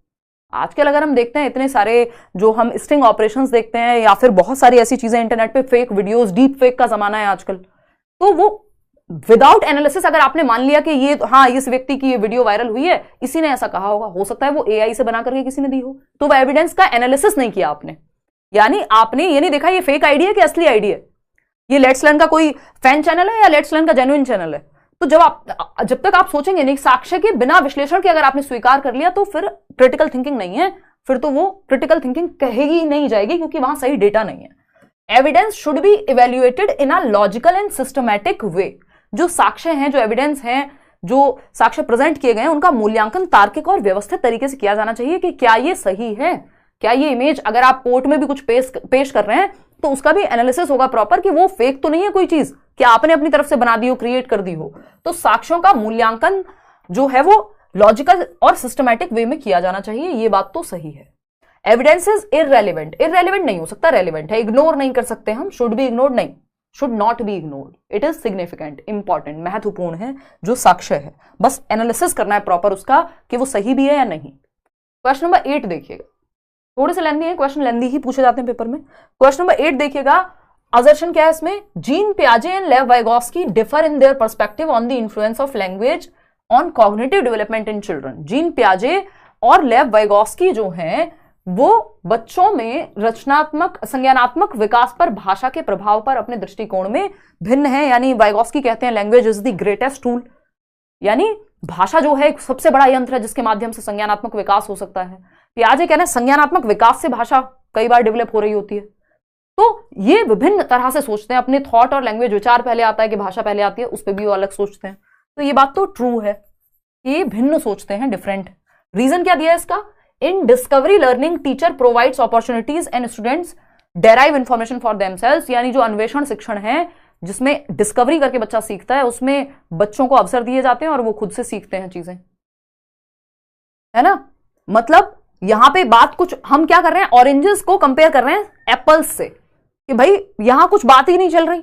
आजकल अगर हम देखते हैं इतने सारे जो हम स्टिंग ऑपरेशंस देखते हैं, या फिर बहुत सारी ऐसी चीजें इंटरनेट पे, फेक वीडियोस, डीप फेक का जमाना है आजकल, तो वो विदाउट एनालिसिस अगर आपने मान लिया कि ये हाँ इस व्यक्ति की ये वीडियो वायरल हुई है, इसी ने ऐसा कहा होगा, हो सकता है वो एआई से बना करके किसी ने दी हो, तो वो एविडेंस का एनालिसिस नहीं किया आपने, यानी आपने ये नहीं देखा ये फेक आईडी है कि असली आईडी है, ये लेट्स लर्न का कोई फैन चैनल है या लेट्स लर्न का जेन्युइन जब तक आप सोचेंगे नहीं, साक्ष्य के बिना विश्लेषण के अगर आपने स्वीकार कर लिया तो फिर क्रिटिकल थिंकिंग नहीं है, फिर तो वो क्रिटिकल थिंकिंग कहेगी नहीं जाएगी, क्योंकि वहां सही डेटा नहीं है। Evidence should be evaluated in a logical and systematic way. जो साक्ष्य हैं, जो एविडेंस हैं, जो साक्ष्य प्रेजेंट किए गए हैं, उनका मूल्यांकन तार्किक और व्यवस्थित तरीके से किया जाना चाहिए कि क्या ये सही है, क्या ये इमेज, अगर आप कोर्ट में भी कुछ पेश कर रहे हैं तो उसका भी एनालिसिस होगा प्रॉपर कि वो फेक तो नहीं है कोई चीज, क्या आपने अपनी तरफ से बना दी हो, क्रिएट कर दी हो। तो साक्ष्यों का मूल्यांकन जो है वो लॉजिकल और सिस्टमैटिक वे में किया जाना चाहिए, ये बात तो सही है। एविडेंस इज इररेलेवेंट, इररेलेवेंट नहीं हो सकता, रेलेवेंट है, इग्नोर नहीं कर सकते हम, शुड बी इग्नोर्ड नहीं, should not be ignored, it is significant, important, महत्वपूर्ण है जो साक्ष्य है, बस एनालिसिस करना है प्रॉपर उसका कि वो सही भी है या नहीं। क्वेश्चन नंबर 8 देखिएगा, थोड़े से लेंदी है क्वेश्चन, लेंदी ही पूछे जाते हैं पेपर में। क्वेश्चन नंबर 8 देखिएगा, असर्शन क्या है इसमें, जीन पियाजे and Lev Vygotsky differ in their perspective on the influence of language on cognitive development in children. Jean पियाजे और लेव वाइगोस्की जो हैं वो बच्चों में रचनात्मक संज्ञानात्मक विकास पर भाषा के प्रभाव पर अपने दृष्टिकोण में भिन्न है। यानी वाइगोस्की कहते हैं language is the greatest tool, यानी भाषा जो है एक सबसे बड़ा यंत्र है जिसके माध्यम से संज्ञानात्मक विकास हो सकता है। पियाजे कहना है संज्ञानात्मक विकास से भाषा कई बार डेवलप हो रही होती है। तो ये विभिन्न तरह से सोचते हैं, अपने थॉट और लैंग्वेज, विचार पहले आता है कि भाषा पहले आती है, उस पर भी वो अलग सोचते हैं। तो ये बात तो ट्रू है, ये भिन्न सोचते हैं, डिफरेंट। रीजन क्या दिया है इसका, in discovery learning teacher provides opportunities and students derive information for themselves. यानी जो अन्वेषण शिक्षण है जिसमें डिस्कवरी करके बच्चा सीखता है, उसमें बच्चों को अवसर दिए जाते हैं और वो खुद से सीखते हैं चीजें, है ना। मतलब यहां पे बात कुछ हम क्या कर रहे हैं, ऑरेंजेस को कंपेयर कर रहे हैं एप्पल्स से, कि भाई यहां कुछ बात ही नहीं चल रही,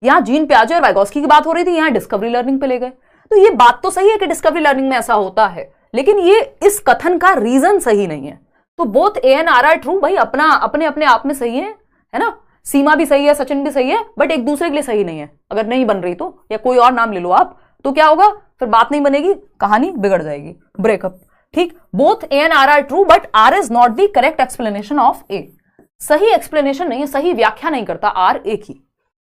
यहां जीन पियाजे और वाइगोस्की की बात हो रही थी, यहां डिस्कवरी लर्निंग पे ले गए। तो ये बात तो सही है कि डिस्कवरी लर्निंग में ऐसा होता है, लेकिन ये इस कथन का रीजन सही नहीं है। तो both A and R are true, भाई अपना अपने अपने आप में सही है ना। सीमा भी सही है, सचिन भी सही है, बट एक दूसरे के लिए सही नहीं है। अगर नहीं बन रही तो, या कोई और नाम ले लो आप, तो क्या होगा, फिर बात नहीं बनेगी, कहानी बिगड़ जाएगी, ब्रेकअप, ठीक। Both A and R are true but R is not the correct explanation of A. सही एक्सप्लेनेशन नहीं है, सही व्याख्या नहीं करता आर ए की,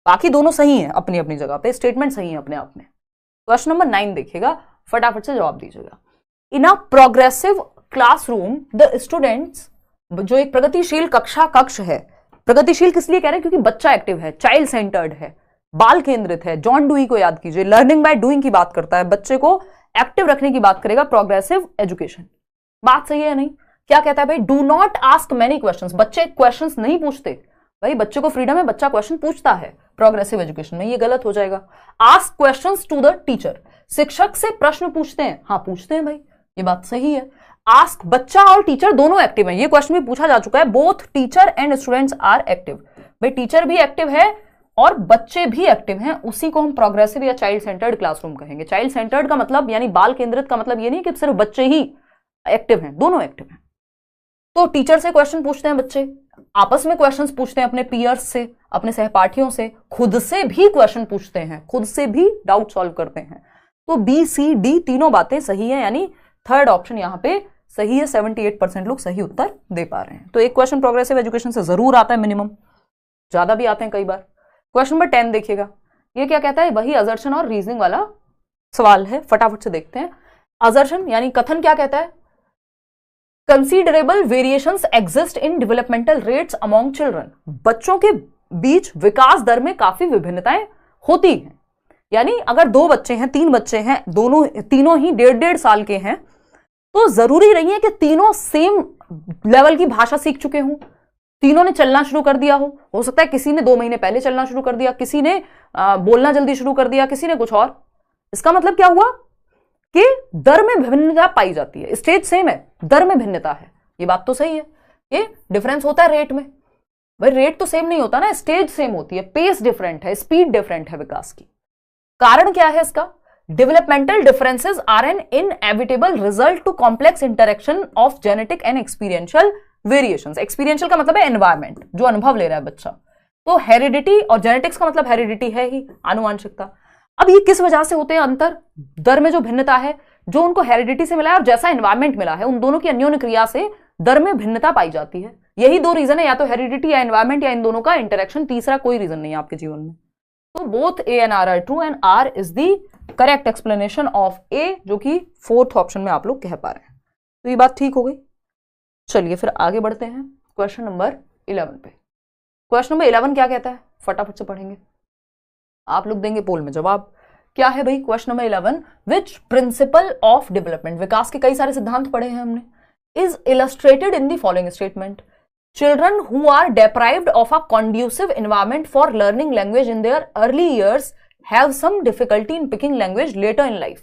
बाकी दोनों सही हैं अपनी अपनी जगह पे, स्टेटमेंट सही है अपने आप में। क्वेश्चन नंबर 9 देखिएगा, फटाफट से जवाब दीजिएगा। In a progressive classroom the students, जो एक प्रगतिशील कक्ष है, प्रगतिशील किस लिए कह रहे हैं, क्योंकि बच्चा एक्टिव है, चाइल्ड सेंटर्ड है, बाल केंद्रित है। जॉन डुई को याद कीजिए, लर्निंग बाय डूइंग की बात करता है, बच्चे को एक्टिव रखने की बात करेगा, प्रोग्रेसिव एजुकेशन। बात सही है या नहीं, क्या कहता है भाई, do not ask many questions, बच्चे क्वेश्चंस नहीं पूछते, भाई बच्चे को फ्रीडम है, बच्चा क्वेश्चन पूछता है प्रोग्रेसिव एजुकेशन में, ये गलत हो जाएगा। Ask questions to the teacher, शिक्षक से प्रश्न पूछते हैं, हाँ पूछते हैं भाई, ये बात सही है। आस्क, बच्चा और टीचर दोनों एक्टिव हैं, ये क्वेश्चन भी पूछा जा चुका है, both teacher and students are active, भाई टीचर भी एक्टिव है और बच्चे भी एक्टिव हैं, उसी को हम प्रोग्रेसिव या चाइल्ड सेंटर्ड क्लासरूम कहेंगे। चाइल्ड सेंटर्ड का मतलब यानी बाल केंद्रित का मतलब ये नहीं कि सिर्फ बच्चे ही एक्टिव हैं, दोनों एक्टिव हैं। तो टीचर से क्वेश्चन पूछते हैं बच्चे, आपस में क्वेश्चंस पूछते हैं अपने पीयर्स से, अपने सहपाठियों से, खुद से भी क्वेश्चन पूछते हैं, खुद से भी डाउट सॉल्व करते हैं। तो बी सी डी तीनों बातें सही है, यानी थर्ड ऑप्शन यहां पे सही है। 78% लोग सही उत्तर दे पा रहे हैं। तो एक क्वेश्चन प्रोग्रेसिव एजुकेशन से जरूर आता है, मिनिमम, ज्यादा भी आते हैं कई बार। क्वेश्चन नंबर 10 देखिएगा, ये क्या कहता है, वही असर्शन और रीजनिंग वाला सवाल है, फटाफट से देखते हैं। असर्शन यानी कथन क्या कहता है, considerable variations exist in developmental rates among children, बच्चों के बीच विकास दर में काफी विभिन्नताएं होती हैं। यानी अगर 2 बच्चे हैं, 3 बच्चे हैं, तीनों ही 1.5 साल के हैं, तो जरूरी नहीं है कि तीनों सेम लेवल की भाषा सीख चुके हों, तीनों ने चलना शुरू कर दिया हो सकता है किसी ने 2 महीने पहले चलना शुरू कर दिया, किसी ने बोलना जल्दी शुरू कर दिया, किसी ने कुछ और। इसका मतलब क्या हुआ कि दर में भिन्नता पाई जाती है, स्टेज सेम है, दर में भिन्नता है। ये बात तो सही है, ये डिफरेंस होता है रेट में, भाई रेट तो सेम नहीं होता ना, स्टेज सेम होती है, पेस डिफरेंट है, स्पीड डिफरेंट है विकास की। कारण क्या है इसका, developmental differences are an inevitable result to complex interaction of genetic and experiential variations. Experiential का मतलब है एनवायरमेंट, जो अनुभव ले रहा है बच्चा, तो हेरिडिटी और जेनेटिक्स का मतलब हेरिडिटी है ही, आनुवांशिकता। अब ये किस वजह से होते हैं अंतर, दर में जो भिन्नता है, जो उनको हेरिडिटी से मिला है और जैसा एनवायरमेंट मिला है, उन दोनों की अन्योन्य क्रिया से दर में भिन्नता पाई जाती है। यही 2 रीजन है, या तो हेरिडिटी या एनवायरमेंट, या इन दोनों का इंटरेक्शन, तीसरा कोई रीजन नहीं है आपके जीवन में। तो both A and R are true and R is the correct explanation of A, जो कि 4th ऑप्शन में आप लोग कह पा रहे हैं। तो ये बात ठीक हो गई। चलिए फिर आगे बढ़ते हैं क्वेश्चन नंबर 11 पे। क्वेश्चन नंबर 11 क्या कहता है, फटाफट से पढ़ेंगे, आप लोग देंगे पोल में जवाब। क्या है भाई question number 11, which principle of development, विकास के कई सारे सिद्धांत पढ़े हैं हमने, is illustrated in the following statement, children who are deprived of a conducive environment for learning language in their early years have some difficulty in picking language later in life।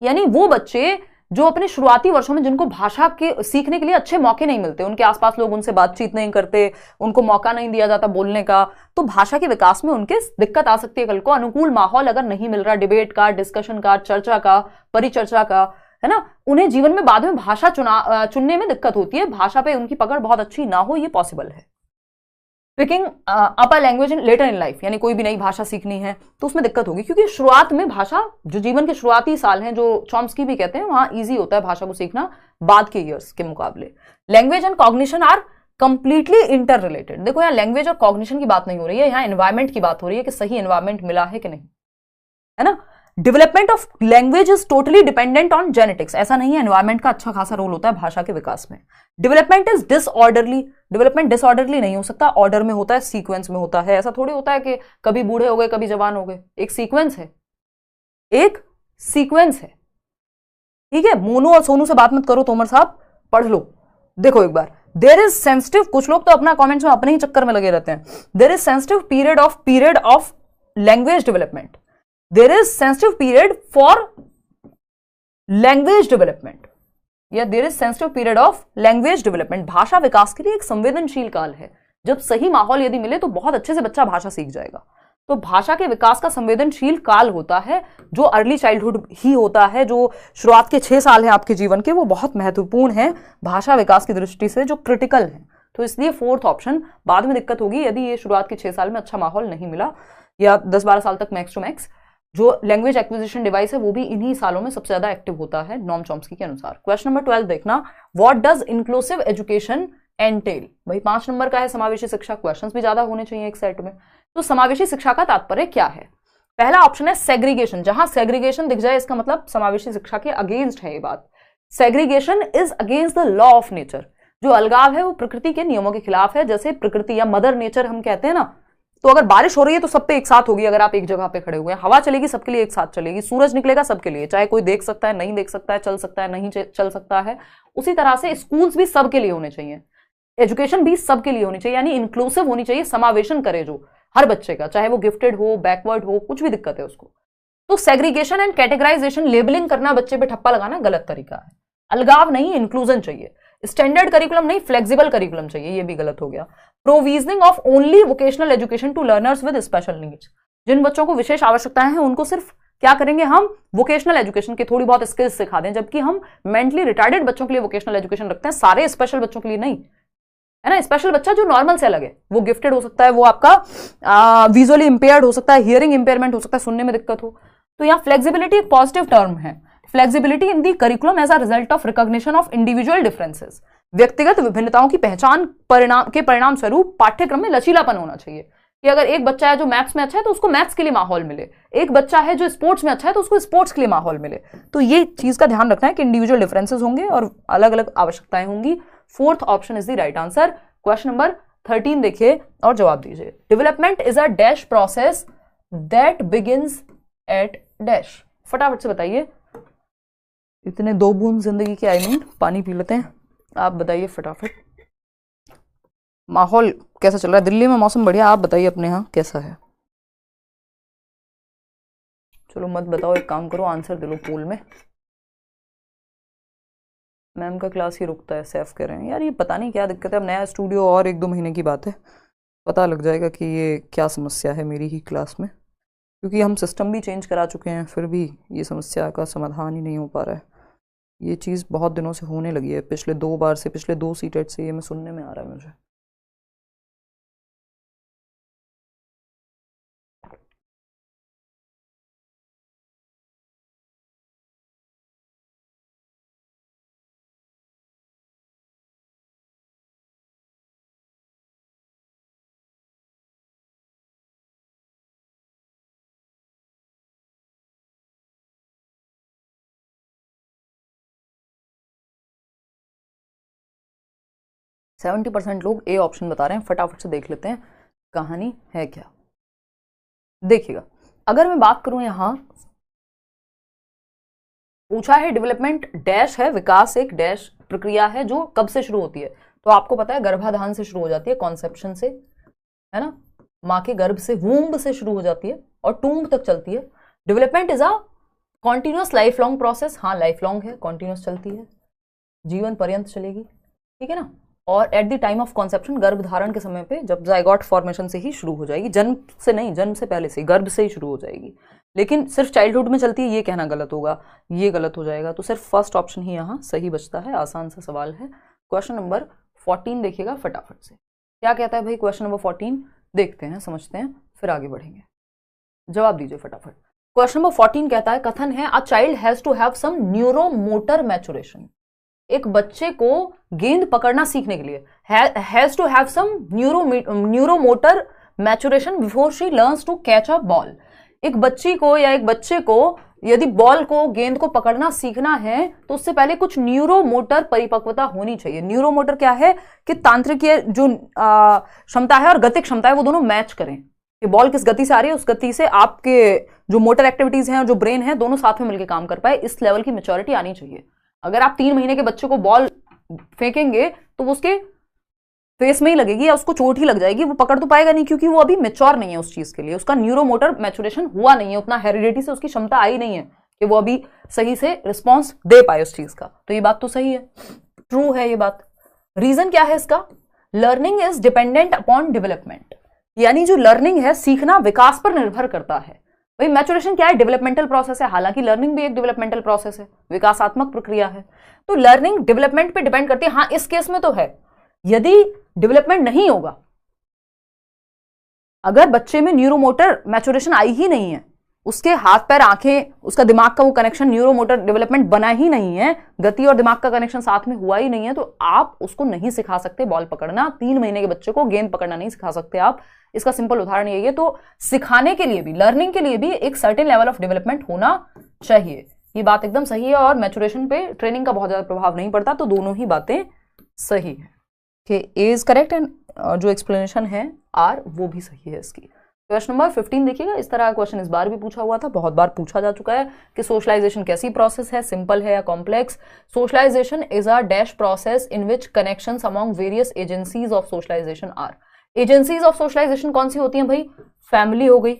यानी वो बच्चे जो अपने शुरुआती वर्षों में, जिनको भाषा के सीखने के लिए अच्छे मौके नहीं मिलते, उनके आसपास लोग उनसे बातचीत नहीं करते, उनको मौका नहीं दिया जाता बोलने का, तो भाषा के विकास में उनके दिक्कत आ सकती है। कल को अनुकूल माहौल अगर नहीं मिल रहा, डिबेट का, डिस्कशन का, चर्चा का, परिचर्चा का, है ना, उन्हें जीवन में बाद में भाषा चुनने में दिक्कत होती है, भाषा पे उनकी पकड़ बहुत अच्छी ना हो, ये पॉसिबल है। Picking up a language in later in life, यानी कोई भी नई भाषा सीखनी है तो उसमें दिक्कत होगी, क्योंकि शुरुआत में भाषा, जो जीवन के शुरुआती साल हैं, जो चॉम्स्की भी कहते हैं, वहां इजी होता है भाषा को सीखना बाद के ईयर्स के मुकाबले। Language and cognition are completely interrelated. देखो यहाँ लैंग्वेज और कॉग्निशन की बात नहीं हो रही है, यहाँ एनवायरमेंट की बात हो रही है कि सही एनवायरमेंट मिला है कि नहीं, है ना। Development of language is totally dependent on genetics, ऐसा नहीं है, एनवायरमेंट का अच्छा खासा रोल होता है भाषा के विकास में। Development is disorderly, development disorderly नहीं हो सकता, ऑर्डर में होता है, सीक्वेंस में होता है। ऐसा थोड़ी होता है कि कभी बूढ़े हो गए कभी जवान हो गए, एक सीक्वेंस है, एक सीक्वेंस है, ठीक है। मोनू और सोनू से बात मत करो, तोमर साहब पढ़ लो, देखो एक बार। देयर इज सेंसिटिव, कुछ लोग तो अपना कॉमेंट्स में अपने ही चक्कर में लगे रहते हैं। There is sensitive period of language development, there is sensitive period for language development, या there is sensitive period of language development। भाषा विकास के लिए एक संवेदनशील काल है, जब सही माहौल यदि मिले तो बहुत अच्छे से बच्चा भाषा सीख जाएगा। तो भाषा के विकास का संवेदनशील काल होता है जो अर्ली चाइल्डहुड ही होता है, जो शुरुआत के 6 साल हैं आपके जीवन के, वो बहुत महत्वपूर्ण है भाषा विकास की दृष्टि से, जो क्रिटिकल है। तो इसलिए 4th ऑप्शन, बाद में दिक्कत होगी यदि ये शुरुआत के 6 साल में अच्छा माहौल नहीं मिला, या 10-12 साल तक मैक्स टू मैक्स। जो लैंग्वेज एक्विजिशन डिवाइस है वो भी इन्हीं सालों में सबसे ज्यादा एक्टिव होता है नॉम चॉम्स्की के अनुसार। क्वेश्चन नंबर 12 देखना, what does inclusive education entail, भाई 5 नंबर का है समावेशी शिक्षा, क्वेश्चंस भी ज्यादा होने चाहिए एक सेट में। तो समावेशी शिक्षा का तात्पर्य क्या है, पहला ऑप्शन है सेग्रीगेशन, जहां सेग्रीगेशन दिख जाए इसका मतलब समावेशी शिक्षा के अगेंस्ट है ये बात। Segregation is against the law of nature, जो अलगाव है वो प्रकृति के नियमों के खिलाफ है। जैसे प्रकृति या मदर नेचर हम कहते हैं ना, तो अगर बारिश हो रही है तो सब पे एक साथ होगी, अगर आप एक जगह पे खड़े हुए हैं, हवा चलेगी सबके लिए एक साथ चलेगी, सूरज निकलेगा सबके लिए, चाहे कोई देख सकता है नहीं देख सकता है, चल सकता है नहीं चल सकता है। उसी तरह से स्कूल्स भी सबके लिए होने चाहिए, एजुकेशन भी सबके लिए होनी चाहिए, यानी इंक्लूसिव होनी चाहिए, समावेशन करे जो हर बच्चे का, चाहे वो गिफ्टेड हो, बैकवर्ड हो, कुछ भी दिक्कत है उसको। तो सेग्रीगेशन एंड कैटेगराइजेशन, लेबलिंग करना, बच्चे पे ठप्पा लगाना गलत तरीका है। अलगाव नहीं, इंक्लूजन चाहिए। स्टैंडर्ड करिकुलम नहीं, फ्लेक्सिबल करिकुलम चाहिए, ये भी गलत हो गया। Provisioning of only vocational education to learners with special needs, जिन बच्चों को विशेष आवश्यकताएं हैं उनको सिर्फ क्या करेंगे हम, वोकेशनल एजुकेशन की थोड़ी बहुत स्किल्स सिखा दें, जबकि हम मेंटली रिटार्डेड बच्चों के लिए वोकेशनल एजुकेशन रखते हैं, सारे स्पेशल बच्चों के लिए नहीं, है ना। स्पेशल बच्चा जो नॉर्मल से अलग है, वो गिफ्टेड हो सकता है, वो आपका विजुअली इंपेयर्ड हो सकता है, हियरिंग इंपेयरमेंट हो सकता है, सुनने में दिक्कत हो। तो यहाँ फ्लेक्सिबिलिटी एक पॉजिटिव टर्म है। Flexibility in the curriculum as a result of recognition of individual differences, व्यक्तिगत विभिन्नताओं की पहचान के परिणाम स्वरूप पाठ्यक्रम में लचीलापन होना चाहिए। कि अगर एक बच्चा है जो मैथ्स में अच्छा है तो उसको मैथ्स के लिए माहौल मिले, एक बच्चा है जो स्पोर्ट्स में अच्छा है तो उसको स्पोर्ट्स के लिए माहौल मिले। तो ये चीज का ध्यान रखना है कि इंडिविजुअल डिफरेंसेस होंगे और अलग अलग आवश्यकताएं होंगी। Fourth option is the right answer. Question number 13 देखिए और जवाब दीजिए। Development is a dash process that begins at dash. फटाफट से बताइए, इतने 2 बूंद जिंदगी के, आई मीन पानी पी लेते हैं। आप बताइए फटाफट, माहौल कैसा चल रहा है? दिल्ली में मौसम बढ़िया, आप बताइए अपने यहाँ कैसा है? चलो मत बताओ, एक काम करो, आंसर दे लो पोल में। मैम का क्लास ही रुकता है, सैफ कह रहे हैं। यार ये पता नहीं क्या दिक्कत है, अब नया स्टूडियो और 1-2 महीने की बात है, पता लग जाएगा कि ये क्या समस्या है मेरी ही क्लास में, क्योंकि हम सिस्टम भी चेंज करा चुके हैं, फिर भी ये समस्या का समाधान ही नहीं हो पा रहा है। ये चीज़ बहुत दिनों से होने लगी है, पिछले 2 बार से, पिछले 2 सीटेट से ये मैं सुनने में आ रहा है मुझे। सेवेंटी 70% लोग ए ऑप्शन बता रहे हैं। फटाफट से देख लेते हैं कहानी है क्या। देखिएगा, अगर मैं बात करूं, यहां पूछा है डेवलपमेंट डैश है, विकास एक डैश प्रक्रिया है जो कब से शुरू होती है, तो आपको पता है गर्भाधान से शुरू हो जाती है, कॉन्सेप्शन से, है ना, माँ के गर्भ से, वूम्ब से शुरू हो जाती है और टूम्ब तक चलती है। Development is a continuous life long process. हाँ लाइफ लॉन्ग है, कॉन्टिन्यूअस चलती है, जीवन पर्यंत चलेगी, ठीक है ना। और at the time of conception, गर्भ धारण के समय पे, जब जाइगोट फॉर्मेशन से ही शुरू हो जाएगी, जन्म से नहीं, जन्म से पहले से, गर्भ से ही शुरू हो जाएगी। लेकिन सिर्फ चाइल्डहुड में चलती है ये कहना गलत होगा, ये गलत हो जाएगा। तो सिर्फ फर्स्ट ऑप्शन ही यहाँ सही बचता है। आसान सा सवाल है। क्वेश्चन नंबर 14 देखिएगा फटाफट से, क्या कहता है भाई क्वेश्चन नंबर 14? देखते हैं, समझते हैं, फिर आगे बढ़ेंगे। जवाब दीजिए फटाफट। क्वेश्चन नंबर 14 कहता है, कथन है, a child has to have some neuromotor maturation. एक बच्चे को गेंद पकड़ना सीखने के लिए has to have some neuromotor maturation before she learns to catch a ball. एक बच्ची को या एक बच्चे को यदि बॉल को, गेंद को पकड़ना सीखना है तो उससे पहले कुछ न्यूरोमोटर परिपक्वता होनी चाहिए। न्यूरोमोटर क्या है कि तांत्रिक जो क्षमता है और गतिक क्षमता है वो दोनों मैच करें, कि बॉल किस गति से आ रही है उस गति से आपके जो मोटर एक्टिविटीज हैं और जो ब्रेन है दोनों साथ में मिलकर काम कर पाए, इस लेवल की मैच्योरिटी आनी चाहिए। अगर आप 3 महीने के बच्चे को बॉल फेंकेंगे तो वो उसके फेस में ही लगेगी या उसको चोट ही लग जाएगी, वो पकड़ तो पाएगा नहीं, क्योंकि वो अभी मैच्योर नहीं है उस चीज के लिए, उसका न्यूरोमोटर मैचुरेशन हुआ नहीं है, उतना हेरिडिटी से उसकी क्षमता आई नहीं है कि वो अभी सही से रिस्पॉन्स दे पाए उस चीज का। तो ये बात तो सही है, ट्रू है ये बात। रीजन क्या है इसका? Learning is dependent upon development, यानी जो लर्निंग है, सीखना विकास पर निर्भर करता है। भाई मैचुरेशन क्या है? डेवलपमेंटल प्रोसेस है, हालांकि लर्निंग भी एक डेवलपमेंटल प्रोसेस है, विकासात्मक प्रक्रिया है। तो लर्निंग डेवलपमेंट पे डिपेंड करती है। हाँ इस केस में तो है, यदि डेवलपमेंट नहीं होगा, अगर बच्चे में न्यूरोमोटर मैचुरेशन आई ही नहीं है, उसके हाथ पैर आंखें, उसका दिमाग का वो कनेक्शन, न्यूरोमोटर डेवलपमेंट बना ही नहीं है, गति और दिमाग का कनेक्शन साथ में हुआ ही नहीं है, तो आप उसको नहीं सिखा सकते बॉल पकड़ना। 3 महीने के बच्चे को गेंद पकड़ना नहीं सिखा सकते आप। इसका सिंपल उदाहरण यही है। तो सिखाने के लिए भी, लर्निंग के लिए भी एक सर्टेन लेवल ऑफ डेवलपमेंट होना चाहिए। ये बात एकदम सही है और मैचुरेशन पे ट्रेनिंग का बहुत ज्यादा प्रभाव नहीं पड़ता। तो दोनों ही बातें सही है। ए इज करेक्ट एंड जो एक्सप्लेनेशन है आर वो भी सही है इसकी। क्वेश्चन नंबर 15 देखिएगा। इस तरह का क्वेश्चन इस बार भी पूछा हुआ था, बहुत बार पूछा जा चुका है कि सोशलाइजेशन कैसी प्रोसेस है, सिंपल है या complex. Socialization is a dash process in which connections among various agencies of socialization are. Agencies of socialization कौन सी होती हैं भाई? फैमिली हो गई,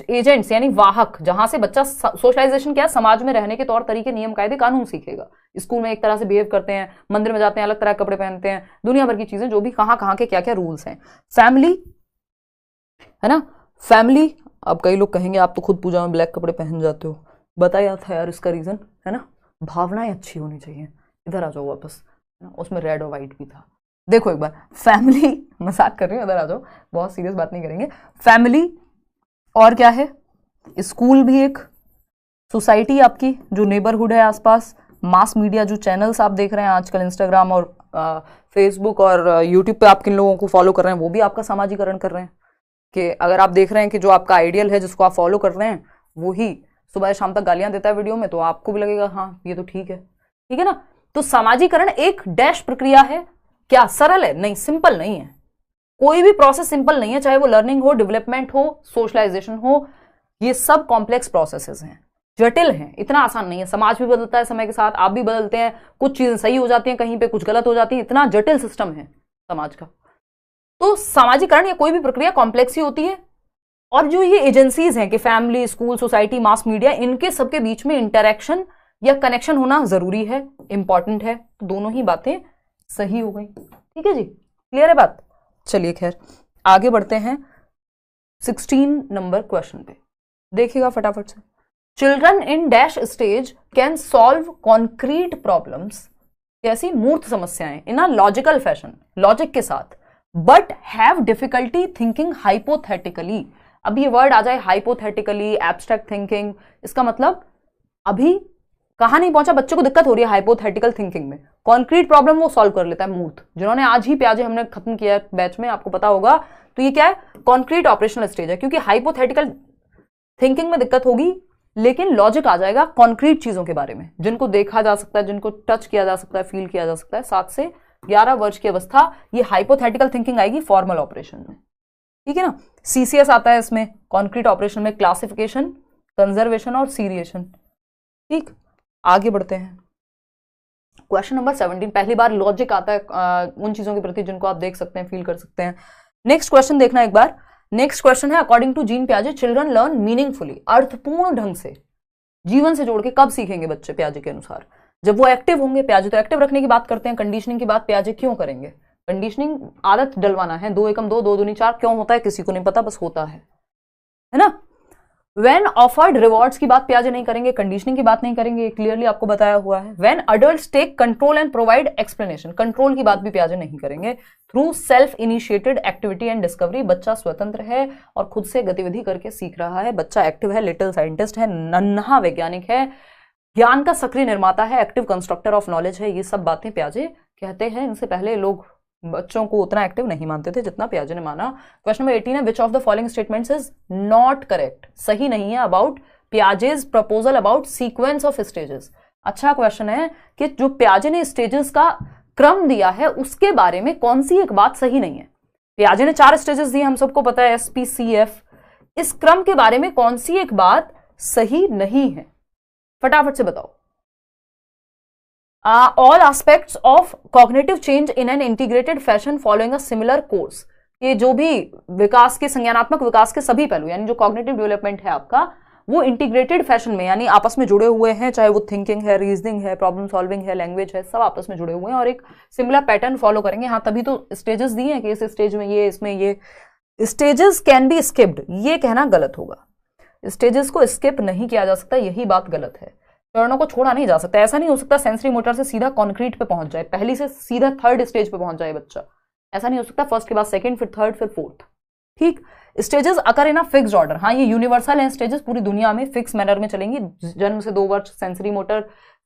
एजेंट्स यानी वाहक, जहां से बच्चा सोशलाइजेशन क्या है, समाज में रहने के तौर तरीके, नियम कायदे कानून सीखेगा। स्कूल में एक तरह से बिहेव करते हैं, मंदिर में जाते हैं अलग तरह के कपड़े पहनते हैं, दुनिया भर की चीजें, जो भी कहां के क्या क्या रूल्स हैं। फैमिली है ना, फैमिली। अब कई लोग कहेंगे आप तो खुद पूजा में ब्लैक कपड़े पहन जाते हो, बताया था यार इसका रीजन, है ना, भावनाएं अच्छी होनी चाहिए। इधर आ जाओ वापस, उसमें रेड और व्हाइट भी था। देखो एक बार, फैमिली, मजाक कर रही हूँ, इधर आ जाओ, बहुत सीरियस बात नहीं करेंगे। फैमिली और क्या है? स्कूल भी एक, सोसाइटी आपकी जो नेबरहुड है आसपास, मास मीडिया जो चैनल्स आप देख रहे हैं आजकल, इंस्टाग्राम और फेसबुक और यूट्यूब पे आप किन लोगों को फॉलो कर रहे हैं वो भी आपका सामाजिकरण कर रहे हैं। कि अगर आप देख रहे हैं कि जो आपका आइडियल है जिसको आप फॉलो कर रहे हैं वो ही सुबह शाम तक गालियां देता है वीडियो में, तो आपको भी लगेगा हाँ ये तो ठीक है ना। तो सामाजिकरण एक डैश प्रक्रिया है। क्या सरल है? नहीं, सिंपल नहीं है। कोई भी प्रोसेस सिंपल नहीं है, चाहे वो लर्निंग हो, डेवलपमेंट हो, सोशलाइजेशन हो, ये सब कॉम्प्लेक्स प्रोसेसेस हैं, जटिल हैं, इतना आसान नहीं है। समाज भी बदलता है समय के साथ, आप भी बदलते हैं, कुछ चीजें सही हो जाती हैं, कहीं पे कुछ गलत हो जाती है, इतना जटिल सिस्टम है समाज का। तो सामाजिकरण या कोई भी प्रक्रिया कॉम्प्लेक्स ही होती है। और जो ये एजेंसीज हैं कि family, school, society, mass media, इनके सबके बीच में इंटरेक्शन या कनेक्शन होना जरूरी है, इंपॉर्टेंट है। तो दोनों ही बातें सही हो गई। ठीक है जी, क्लियर है बात? चलिए खैर आगे बढ़ते हैं 16 नंबर क्वेश्चन पे, देखिएगा फटाफट से। Children in dash stage can solve concrete problems, कैसी मूर्त समस्याएं, इन अ लॉजिकल फैशन, लॉजिक के साथ, but have difficulty thinking hypothetically. अब ये वर्ड आ जाए हाइपोथेटिकली, एब्स्ट्रैक्ट थिंकिंग, इसका मतलब अभी कहां नहीं पहुंचा, बच्चों को दिक्कत हो रही है हाइपोथेटिकल थिंकिंग में, कॉन्क्रीट प्रॉब्लम वो सॉल्व कर लेता है मूर्त। जिन्होंने आज ही प्याजे हमने खत्म किया बैच में, आपको पता होगा, तो ये क्या है, कॉन्क्रीट ऑपरेशनल स्टेज है। क्योंकि हाइपोथेटिकल थिंकिंग में दिक्कत होगी, लेकिन लॉजिक आ जाएगा कॉन्क्रीट चीजों के बारे में, जिनको देखा जा सकता है, जिनको टच किया जा सकता है, फील किया जा सकता है। 7 से 11 वर्ष की अवस्था, ये हाइपोथेटिकल थिंकिंग आएगी फॉर्मल ऑपरेशन में। ठीक है ना। सीसीएस आता है इसमें, कॉन्क्रीट ऑपरेशन में, क्लासिफिकेशन, कंजर्वेशन और सीरिएशन। ठीक, आगे बढ़ते हैं। क्वेश्चन नंबर 17, पहली बार लॉजिक आता है उन चीजों के प्रति जिनको आप देख सकते हैं, फील कर सकते हैं। नेक्स्ट क्वेश्चन देखना एक बार। नेक्स्ट क्वेश्चन है, अकॉर्डिंग टू जीन पियाजे चिल्ड्रन लर्न मीनिंगफुली, अर्थपूर्ण ढंग से, जीवन से जोड़ के कब सीखेंगे बच्चे पियाजे के अनुसार? जब वो एक्टिव होंगे। पियाजे तो एक्टिव रखने की बात करते हैं, कंडीशनिंग की बात पियाजे क्यों करेंगे? कंडीशनिंग आदत डलवाना है, 2 एकम 2, 2 दूनी 4, क्यों होता है किसी को नहीं पता, बस होता है ना। When offered rewards की बात पियाजे नहीं करेंगे, कंडीशनिंग की बात नहीं करेंगे, क्लियरली आपको बताया हुआ है। When adults take control and provide explanation, control की बात भी पियाजे नहीं करेंगे। Through self initiated activity and discovery, बच्चा स्वतंत्र है और खुद से गतिविधि करके सीख रहा है, बच्चा एक्टिव है, लिटिल साइंटिस्ट है, नन्हा वैज्ञानिक है, ज्ञान का सक्रिय निर्माता है, एक्टिव कंस्ट्रक्टर ऑफ नॉलेज है। ये सब बातें पियाजे कहते हैं। इनसे पहले लोग बच्चों को उतना एक्टिव नहीं मानते थे जितना पियाजे ने माना। क्वेश्चन नंबर 18 है, which of the following statements is not correct, सही नहीं है, about Piaget's proposal about sequence of stages. अच्छा क्वेश्चन है कि जो पियाजे ने स्टेजेस का क्रम दिया है उसके बारे में कौन सी एक बात सही नहीं है। पियाजे ने 4 स्टेजेस दिए, हम सबको पता है, SPCF। इस क्रम के बारे में कौन सी एक बात सही नहीं है, फटाफट से बताओ। All aspects of cognitive change in an integrated fashion following a similar course, ये जो भी विकास के, संज्ञानात्मक विकास के सभी पहलू, यानी जो कॉग्निटिव डेवलपमेंट है आपका, वो इंटीग्रेटेड फैशन में, यानी आपस में जुड़े हुए हैं, चाहे वो थिंकिंग है, रीजनिंग है, प्रॉब्लम सॉल्विंग है, लैंग्वेज है, सब आपस में जुड़े हुए हैं और एक सिमिलर पैटर्न फॉलो करेंगे। हाँ, तभी तो स्टेजेस दिए हैं कि इस स्टेज में ये, इसमें ये। स्टेजेस कैन बी स्किप्ड, ये कहना गलत होगा। स्टेजेस को स्किप नहीं किया जा सकता, यही बात गलत है। चरणों को छोड़ा नहीं जा सकता। ऐसा नहीं हो सकता सेंसरी मोटर से सीधा कॉन्क्रीट पे पहुंच जाए, पहली से सीधा 3rd स्टेज पे पहुंच जाए बच्चा, ऐसा नहीं हो सकता। फर्स्ट के बाद 2nd, फिर 3rd, फिर 4th। ठीक। Stages occur in a fixed order, हाँ ये यूनिवर्सल है, स्टेजेस पूरी दुनिया में फिक्स मैनर में चलेंगी। जन्म से 2 वर्ष सेंसरी मोटर,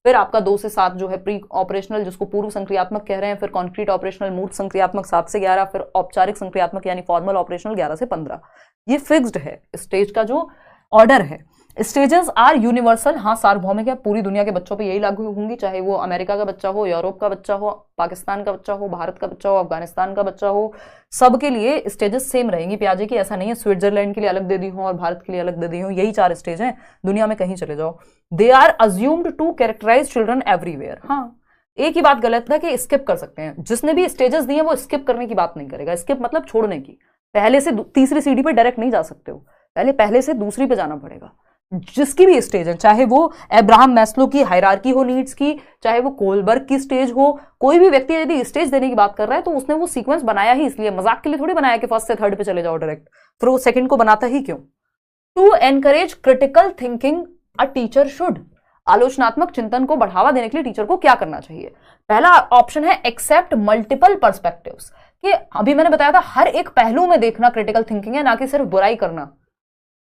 फिर आपका 2 से 7 जो है प्री ऑपरेशनल, जिसको पूर्व संक्रियात्मक कह रहे हैं, फिर कॉन्क्रीट ऑपरेशनल, मूर्त संक्रियात्मक 7 से 11, फिर औपचारिक संक्रियात्मक यानी फॉर्मल ऑपरेशनल 11 से 15। ये फिक्स्ड है स्टेज का जो ऑर्डर है। स्टेजेस आर यूनिवर्सल, हाँ सार्वभौमिक है, पूरी दुनिया के बच्चों पे यही लागू होंगी, चाहे वो अमेरिका का बच्चा हो, यूरोप का बच्चा हो, पाकिस्तान का बच्चा हो, भारत का बच्चा हो, अफगानिस्तान का बच्चा हो, सबके लिए स्टेजेस सेम रहेंगी पियाजे की। ऐसा नहीं है स्विट्जरलैंड के लिए अलग दे दी हो और भारत के लिए अलग दे दी हो, यही 4 स्टेज हैं, दुनिया में कहीं चले जाओ। They are assumed to characterize children everywhere. हाँ, एक ही बात गलत है कि स्किप कर सकते हैं, जिसने भी स्टेजेस दिए वो स्किप करने की बात नहीं करेगा। स्किप मतलब छोड़ने की, पहले से तीसरी सीढ़ी पे डायरेक्ट नहीं जा सकते हो, पहले से दूसरी पे जाना पड़ेगा। जिसकी भी स्टेज है, चाहे वो अब्राहम मैस्लो की हायरार्की हो नीड्स की, चाहे वो कोलबर्ग की स्टेज हो, कोई भी व्यक्ति यदि स्टेज देने की बात कर रहा है तो उसने वो सीक्वेंस बनाया ही इसलिए, मजाक के लिए थोड़ी बनाया कि 1st से 3rd पे चले जाओ डायरेक्ट, फिर वो 2nd को बनाता ही क्यों। To encourage critical thinking a teacher should, आलोचनात्मक चिंतन को बढ़ावा देने के लिए टीचर को क्या करना चाहिए? पहला ऑप्शन है एक्सेप्ट मल्टीपल पर्सपेक्टिव्स, कि अभी मैंने बताया था हर एक पहलू में देखना क्रिटिकल थिंकिंग है, ना कि सिर्फ बुराई करना,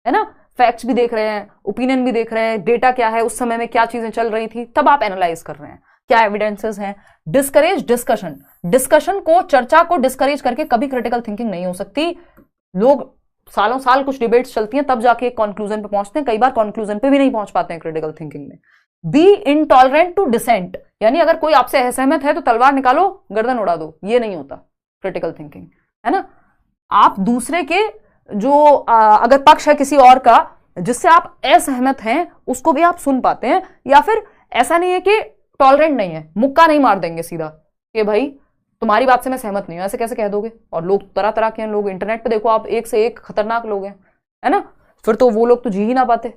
है ना। फैक्ट्स भी देख रहे हैं, ओपिनियन भी देख रहे हैं, डेटा क्या है, उस समय में क्या चीजें चल रही थी, तब आप एनालाइज कर रहे हैं क्या एविडेंसेस हैं। डिस्करेज डिस्कशन, डिस्कशन को, चर्चा को डिस्करेज करके कभी क्रिटिकल थिंकिंग नहीं हो सकती। लोग सालों साल कुछ डिबेट्स चलती हैं, तब जाके एक कंक्लूजन पे पहुंचते हैं, कई बार कंक्लूजन पे भी नहीं पहुंच पाते हैं क्रिटिकल थिंकिंग में। बी इनटॉलरेंट टू डिसेंट, यानी अगर कोई आपसे असहमत है तो तलवार निकालो गर्दन उड़ा दो, ये नहीं होता क्रिटिकल थिंकिंग, है ना। आप दूसरे के जो अगर पक्ष है किसी और का जिससे आप असहमत हैं उसको भी आप सुन पाते हैं, या फिर ऐसा नहीं है कि टॉलरेंट नहीं है, मुक्का नहीं मार देंगे सीधा कि भाई तुम्हारी बात से मैं सहमत नहीं हूं, ऐसे कैसे कह दोगे। और लोग तरह तरह के हैं, लोग इंटरनेट पे देखो आप, एक से एक खतरनाक लोग हैं, है ना, फिर तो वो लोग तो जी ही ना पाते।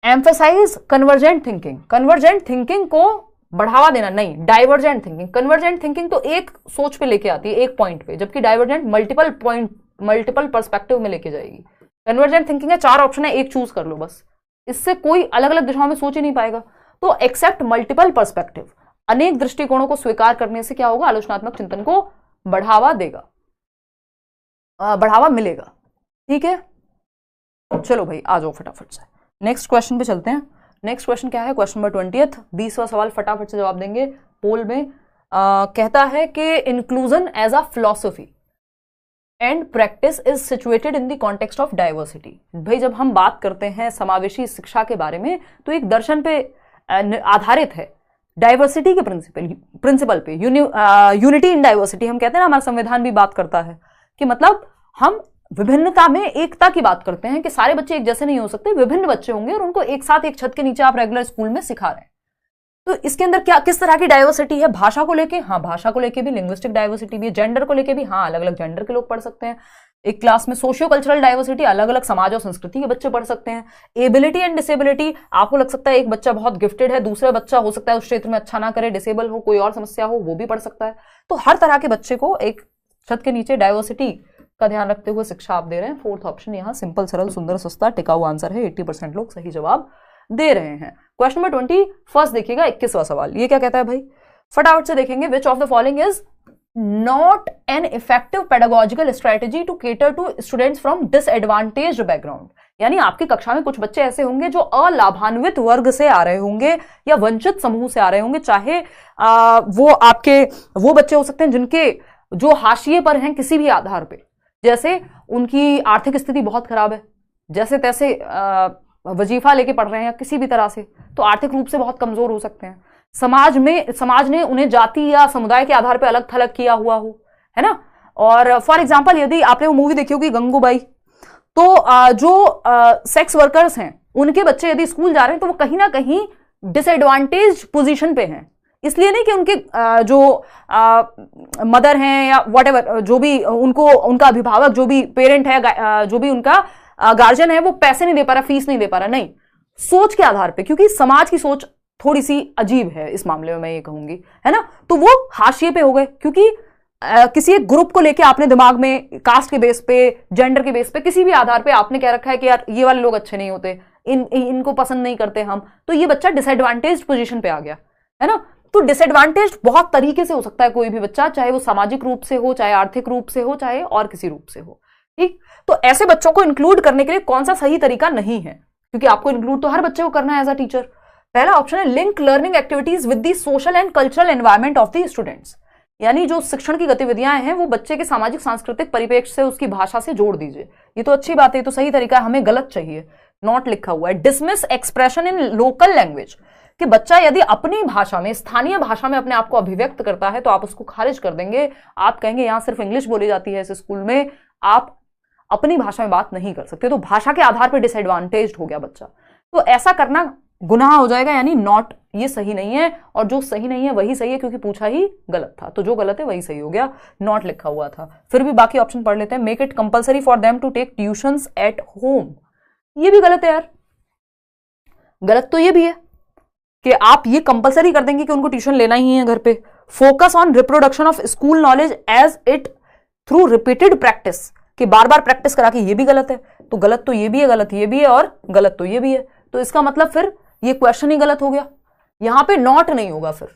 Emphasize convergent thinking, convergent thinking को बढ़ावा देना नहीं, डाइवर्जेंट थिंकिंग। कन्वर्जेंट थिंकिंग तो एक सोच पे लेके आती है, एक पॉइंट पे, जबकि डाइवर्जेंट मल्टीपल पर्सपेक्टिव में लेके जाएगी। कन्वर्जेंट थिंकिंग है 4 ऑप्शन है, एक चूज कर लो बस, इससे कोई अलग अलग दिशाओं में सोच ही नहीं पाएगा। तो एक्सेप्ट मल्टीपल पर्सपेक्टिव, अनेक दृष्टिकोणों को स्वीकार करने से क्या होगा, आलोचनात्मक चिंतन को बढ़ावा देगा, बढ़ावा मिलेगा। ठीक है, चलो भाई आ जाओ फटाफट से नेक्स्ट क्वेश्चन पे चलते हैं। नेक्स्ट क्वेश्चन क्या है, क्वेश्चन नंबर 20, 20वां सवाल फटाफट से जवाब देंगे पोल में। कहता है कि inclusion as a philosophy and practice is situated in the context of diversity. भाई जब हम बात करते हैं समावेशी शिक्षा के बारे में तो एक दर्शन पे आधारित है, डाइवर्सिटी के प्रिंसिपल पे, यूनिटी इन डाइवर्सिटी हम कहते हैं ना, हमारा संविधान भी बात करता है कि मतलब हम विभिन्नता में एकता की बात करते हैं कि सारे बच्चे एक जैसे नहीं हो सकते, विभिन्न बच्चे होंगे और उनको एक साथ एक छत के नीचे आप रेगुलर स्कूल में सिखा रहे हैं। तो इसके अंदर क्या किस तरह की डाइवर्सिटी है, भाषा को लेके, हाँ भाषा को लेके भी, लिंग्विस्टिक डाइवर्सिटी भी है, जेंडर को लेके भी, हाँ अलग अलग जेंडर के लोग पढ़ सकते हैं एक क्लास में, सोशियो कल्चरल डाइवर्सिटी, अलग अलग समाज और संस्कृति के बच्चे पढ़ सकते हैं, एबिलिटी एंड डिसेबिलिटी, आपको लग सकता है एक बच्चा बहुत गिफ्टेड है, दूसरा बच्चा हो सकता है उस क्षेत्र में अच्छा ना करे, डिसेबल हो, कोई और समस्या हो, वो भी पढ़ सकता है। तो हर तरह के बच्चे को एक छत के नीचे डाइवर्सिटी का ध्यान रखते हुए शिक्षा आप दे रहे हैं। 4th ऑप्शन यहाँ सिंपल, सरल, सुंदर, सस्ता, टिकाऊ आंसर है। 80% लोग सही जवाब दे रहे हैं। क्वेश्चन नंबर 21 देखिएगा, 21वां सवाल, ये क्या कहता है भाई, फटाफट से देखेंगे। Which of the following is not an effective pedagogical strategy to cater to students from disadvantaged background. यानी आपकी कक्षा में कुछ बच्चे ऐसे होंगे जो अलाभान्वित वर्ग से आ रहे होंगे या वंचित समूह से आ रहे होंगे, चाहे वो बच्चे हो सकते हैं जिनके जो हाशिए पर हैं किसी भी आधार पे, जैसे उनकी आर्थिक स्थिति बहुत खराब है, जैसे तैसे वजीफा लेके पढ़ रहे हैं किसी भी तरह से, तो आर्थिक रूप से बहुत कमजोर हो सकते हैं। समाज ने उन्हें जाति या समुदाय के आधार पर अलग थलग किया हुआ हो, है ना। और फॉर एग्जाम्पल यदि आपने वो मूवी देखी होगी गंगूबाई, तो जो सेक्स वर्कर्स हैं उनके बच्चे यदि स्कूल जा रहे हैं तो वो कहीं ना कहीं डिसएडवांटेज पोजीशन पे हैं, इसलिए नहीं कि उनके जो मदर हैं या व्हाटएवर, जो भी उनका अभिभावक, जो भी पेरेंट है, जो भी उनका गार्जियन है, वो पैसे नहीं दे पा रहा, फीस नहीं दे पा रहा, नहीं, सोच के आधार पे, क्योंकि समाज की सोच थोड़ी सी अजीब है इस मामले में, मैं ये कहूंगी, है ना। तो वो हाशिए पे हो गए क्योंकि किसी एक ग्रुप को लेके आपने दिमाग में कास्ट के बेस पे, जेंडर के बेस पे, किसी भी आधार पे आपने कह रखा है कि यार ये वाले लोग अच्छे नहीं होते, इनको पसंद नहीं करते हम, तो ये बच्चा डिसएडवांटेज पोजीशन पे आ गया, है ना। तो डिसएडवांटेज बहुत तरीके से हो सकता है कोई भी बच्चा, चाहे वो सामाजिक रूप से हो, चाहे आर्थिक रूप से हो, चाहे और किसी रूप से हो, ठीक। तो ऐसे बच्चों को इंक्लूड करने के लिए कौन सा सही तरीका नहीं है, क्योंकि आपको इंक्लूड तो हर बच्चे को करना है एज अ टीचर। पहला ऑप्शन है link learning activities with the social and cultural environment of the students, यानी जो शिक्षण की गतिविधियां हैं वो बच्चे के सामाजिक सांस्कृतिक परिप्रेक्ष्य से, उसकी भाषा से जोड़ दीजिए। ये तो अच्छी बात है, ये तो सही तरीका है, हमें गलत चाहिए, नॉट लिखा हुआ है। Dismiss expression in local language, कि बच्चा यदि अपनी भाषा में, स्थानीय भाषा में अपने आप को अभिव्यक्त करता है तो आप उसको खारिज कर देंगे, आप कहेंगे यहां सिर्फ इंग्लिश बोली जाती है इस स्कूल में, आप अपनी भाषा में बात नहीं कर सकते, तो भाषा के आधार पर डिसएडवांटेज्ड हो गया बच्चा, तो ऐसा करना गुनाह हो जाएगा, यानी नॉट, ये सही नहीं है, और जो सही नहीं है वही सही है क्योंकि पूछा ही गलत था, तो जो गलत है वही सही हो गया, नॉट लिखा हुआ था। फिर भी बाकी ऑप्शन पढ़ लेते हैं। Make it compulsory for them to take tuitions at home, ये भी गलत है यार, गलत तो ये भी है कि आप ये कंपलसरी कर देंगे कि उनको ट्यूशन लेना ही है घर पे। Focus on reproduction of school knowledge as it through repeated practice, कि बार बार प्रैक्टिस करा के, ये भी गलत है, तो गलत तो ये भी है, गलत ये भी है, और गलत तो ये भी है, तो इसका मतलब फिर ये क्वेश्चन ही गलत हो गया, यहां पे नॉट नहीं होगा फिर,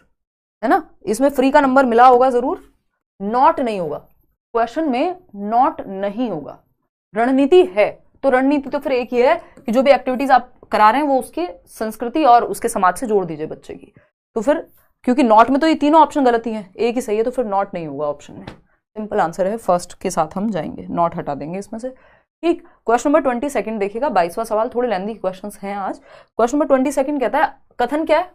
है ना। इसमें फ्री का नंबर मिला होगा जरूर, नॉट नहीं होगा, क्वेश्चन में नॉट नहीं होगा। रणनीति है तो रणनीति तो फिर एक ही है कि जो भी एक्टिविटीज आप करा रहे हैं वो उसकी संस्कृति और उसके समाज से जोड़ दीजिए बच्चे की, तो फिर क्योंकि नॉट में तो ये तीनों ऑप्शन गलत ही हैं, एक ही सही है, तो फिर नॉट नहीं होगा ऑप्शन में। सिंपल आंसर है, फर्स्ट के साथ हम जाएंगे, नॉट हटा देंगे इसमें से। ठीक। क्वेश्चन नंबर 22 देखिएगा, 22वां सवाल, थोड़े लेंथी क्वेश्चंस हैं आज। क्वेश्चन नंबर 22 कहता है, कथन क्या है,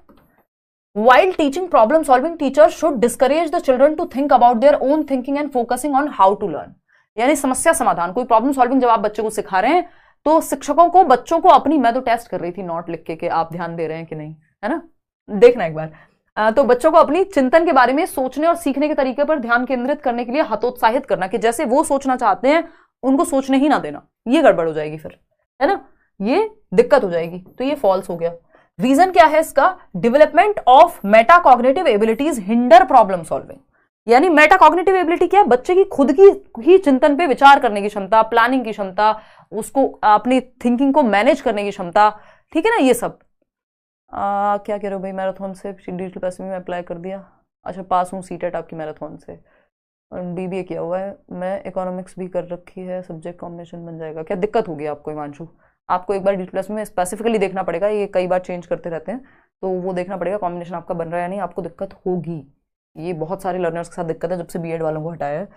while teaching problem solving teachers should discourage the children to think about their own thinking and focusing on how to learn. यानी समस्या समाधान, कोई प्रॉब्लम सॉल्विंग जब आप बच्चे को सिखा रहे हैं तो शिक्षकों को बच्चों को अपनी, मैं तो टेस्ट कर रही थी नोट लिख के कि आप ध्यान दे रहे हैं कि नहीं, है ना, देखना एक बार। तो बच्चों को अपनी चिंतन के बारे में सोचने और सीखने के तरीके पर ध्यान केंद्रित करने के लिए हतोत्साहित करना, कि जैसे वो सोचना चाहते हैं उनको सोचने ही ना देना, ये गड़बड़ हो जाएगी फिर, है ना, ये दिक्कत हो जाएगी। तो ये फॉल्स हो गया। रीजन क्या है इसका, development of metacognitive abilities hinder problem solving. यानी मेटाकॉग्निटिव एबिलिटी क्या है, बच्चे की खुद की ही चिंतन पे विचार करने की क्षमता, प्लानिंग की क्षमता, उसको अपनी थिंकिंग को मैनेज करने की क्षमता, ठीक है ना, ये सब। क्या कह रहे हो भाई, मैराथन से डिजिटल पैसे में अप्लाई कर दिया, अच्छा पास हूँ सीटेट आपकी मैराथन से, बीबीए किया हुआ है, मैं इकोनॉमिक्स भी कर रखी है, सब्जेक्ट कॉम्बिनेशन बन जाएगा, क्या दिक्कत होगी आपको हिमांशु? आपको एक बार डिजिटल प्लस में स्पेसिफिकली देखना पड़ेगा, ये कई बार चेंज करते रहते हैं, तो वो देखना पड़ेगा कॉम्बिनेशन आपका बन रहा है या नहीं, आपको दिक्कत होगी। ये बहुत सारे लर्नर्स के साथ दिक्कत है जब से बीएड वालों को हटाया है,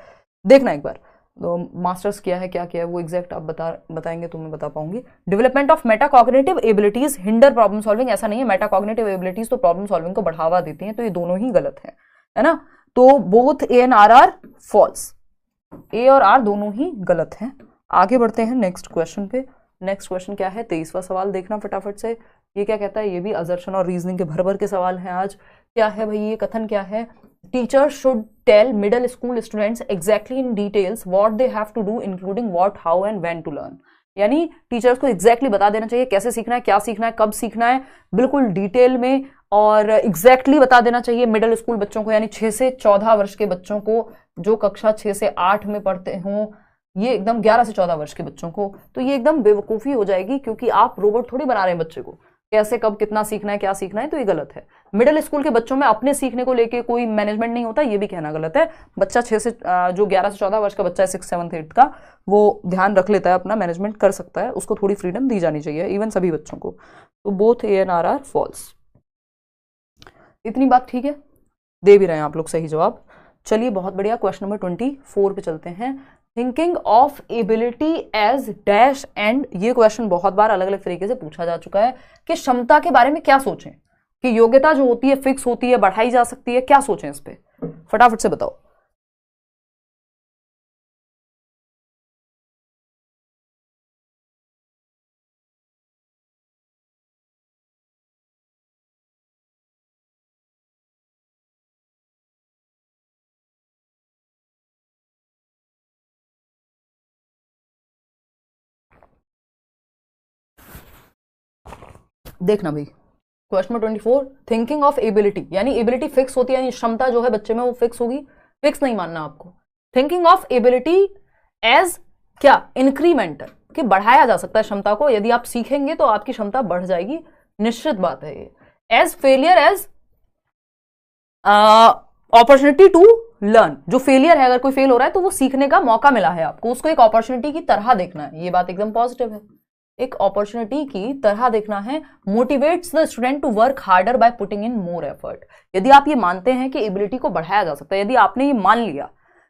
देखना एक बार। तो मास्टर्स किया है, क्या किया है, वो एग्जैक्ट आप बताएंगे तो मैं बता पाऊंगी। Development of metacognitive abilities hinder problem solving, ऐसा नहीं है, मेटाकॉग्निटिव एबिलिटीज तो प्रॉब्लम सॉल्विंग को बढ़ावा देती हैं, तो ये दोनों ही गलत है ना। तो both A and R are false, A और आर दोनों ही गलत हैं। आगे बढ़ते हैं नेक्स्ट क्वेश्चन पे। नेक्स्ट क्वेश्चन क्या है, 23वां सवाल देखना फटाफट से। ये क्या कहता है, ये भी असर्शन और रीजनिंग के भर भर के सवाल हैं आज। क्या है भाई, ये कथन क्या है, teacher should tell middle school students exactly in details what they have to do including what, how and when to learn. यानी टीचर्स को एग्जैक्टली बता देना चाहिए कैसे सीखना है, क्या सीखना है, कब सीखना है, बिल्कुल डिटेल में और एग्जैक्टली बता देना चाहिए मिडिल स्कूल बच्चों को, यानी 6 से 14 वर्ष के बच्चों को, जो कक्षा 6 से 8 में पढ़ते हों, ये एकदम 11 से 14 वर्ष के बच्चों को, तो ये एकदम बेवकूफ़ी हो जाएगी, क्योंकि आप रोबोट थोड़ी बना रहे हैं बच्चे को, कैसे कब कितना सीखना है, क्या सीखना है, तो ये गलत है। मिडिल स्कूल के बच्चों में अपने सीखने को लेके कोई मैनेजमेंट नहीं होता, ये भी कहना गलत है। बच्चा 6 से जो 11 से 14 वर्ष का बच्चा है, 6, 7, 8 का, वो ध्यान रख लेता है, अपना मैनेजमेंट कर सकता है, उसको थोड़ी फ्रीडम दी जानी चाहिए, इवन सभी बच्चों को। तो both A and R are false. इतनी बात ठीक है, दे भी रहे हैं आप लोग सही जवाब। चलिए बहुत बढ़िया, क्वेश्चन नंबर 24 पे चलते हैं। Thinking of ability as dash and, ये क्वेश्चन बहुत बार अलग अलग तरीके से पूछा जा चुका है कि क्षमता के बारे में क्या सोचें, कि योग्यता जो होती है फिक्स होती है, बढ़ाई जा सकती है, क्या सोचें इस पे, फटाफट से बताओ। देखना भाई, question number 24, thinking of ability, यानी एबिलिटी फिक्स होती है, यानी क्षमता जो है बच्चे में वो फिक्स होगी, फिक्स नहीं मानना आपको। थिंकिंग ऑफ एबिलिटी एज क्या, इंक्रीमेंटल, कि बढ़ाया जा सकता है क्षमता को, यदि आप सीखेंगे तो आपकी क्षमता बढ़ जाएगी, निश्चित बात है ये। As failure as opportunity to learn, जो फेलियर है, अगर कोई फेल हो रहा है तो वो सीखने का मौका मिला है आपको, उसको एक अपॉर्चुनिटी की तरह देखना है, ये बात एकदम पॉजिटिव है, एक अपॉर्चुनिटी की तरह देखना है। Motivates the student to work harder by putting in more effort, यदि आप ये मानते हैं कि एबिलिटी को बढ़ाया जा सकता है, यदि आपने ये मान लिया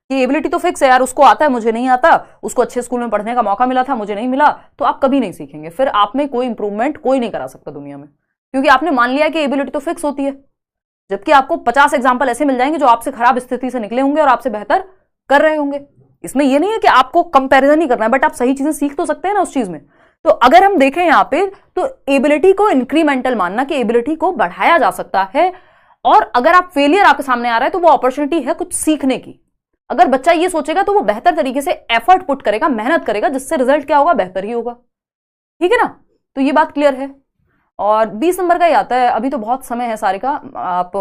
कि एबिलिटी तो फिक्स है यार, उसको आता है मुझे नहीं आता, उसको अच्छे स्कूल में पढ़ने का मौका मिला था मुझे नहीं मिला, तो आप कभी नहीं सीखेंगे, फिर आप में कोई इंप्रूवमेंट कोई नहीं करा सकता दुनिया में, क्योंकि आपने मान लिया कि एबिलिटी तो फिक्स होती है। जबकि आपको 50 एग्जाम्पल ऐसे मिल जाएंगे जो आपसे खराब स्थिति से निकले होंगे और आपसे बेहतर कर रहे होंगे। इसमें यह नहीं है कि आपको कंपैरिजन ही करना है, बट आप सही चीजें सीख तो सकते हैं ना उस चीज में। तो अगर हम देखें यहां पे, तो एबिलिटी को इंक्रीमेंटल मानना कि एबिलिटी को बढ़ाया जा सकता है, और अगर आप फेलियर आपके सामने आ रहा है तो वो अपॉर्चुनिटी है कुछ सीखने की। अगर बच्चा ये सोचेगा तो वो बेहतर तरीके से एफर्ट पुट करेगा, मेहनत करेगा, जिससे रिजल्ट क्या होगा, बेहतर ही होगा। ठीक है ना, तो ये बात क्लियर है। और 20 नंबर का ही आता है, अभी तो बहुत समय है सारे का, आप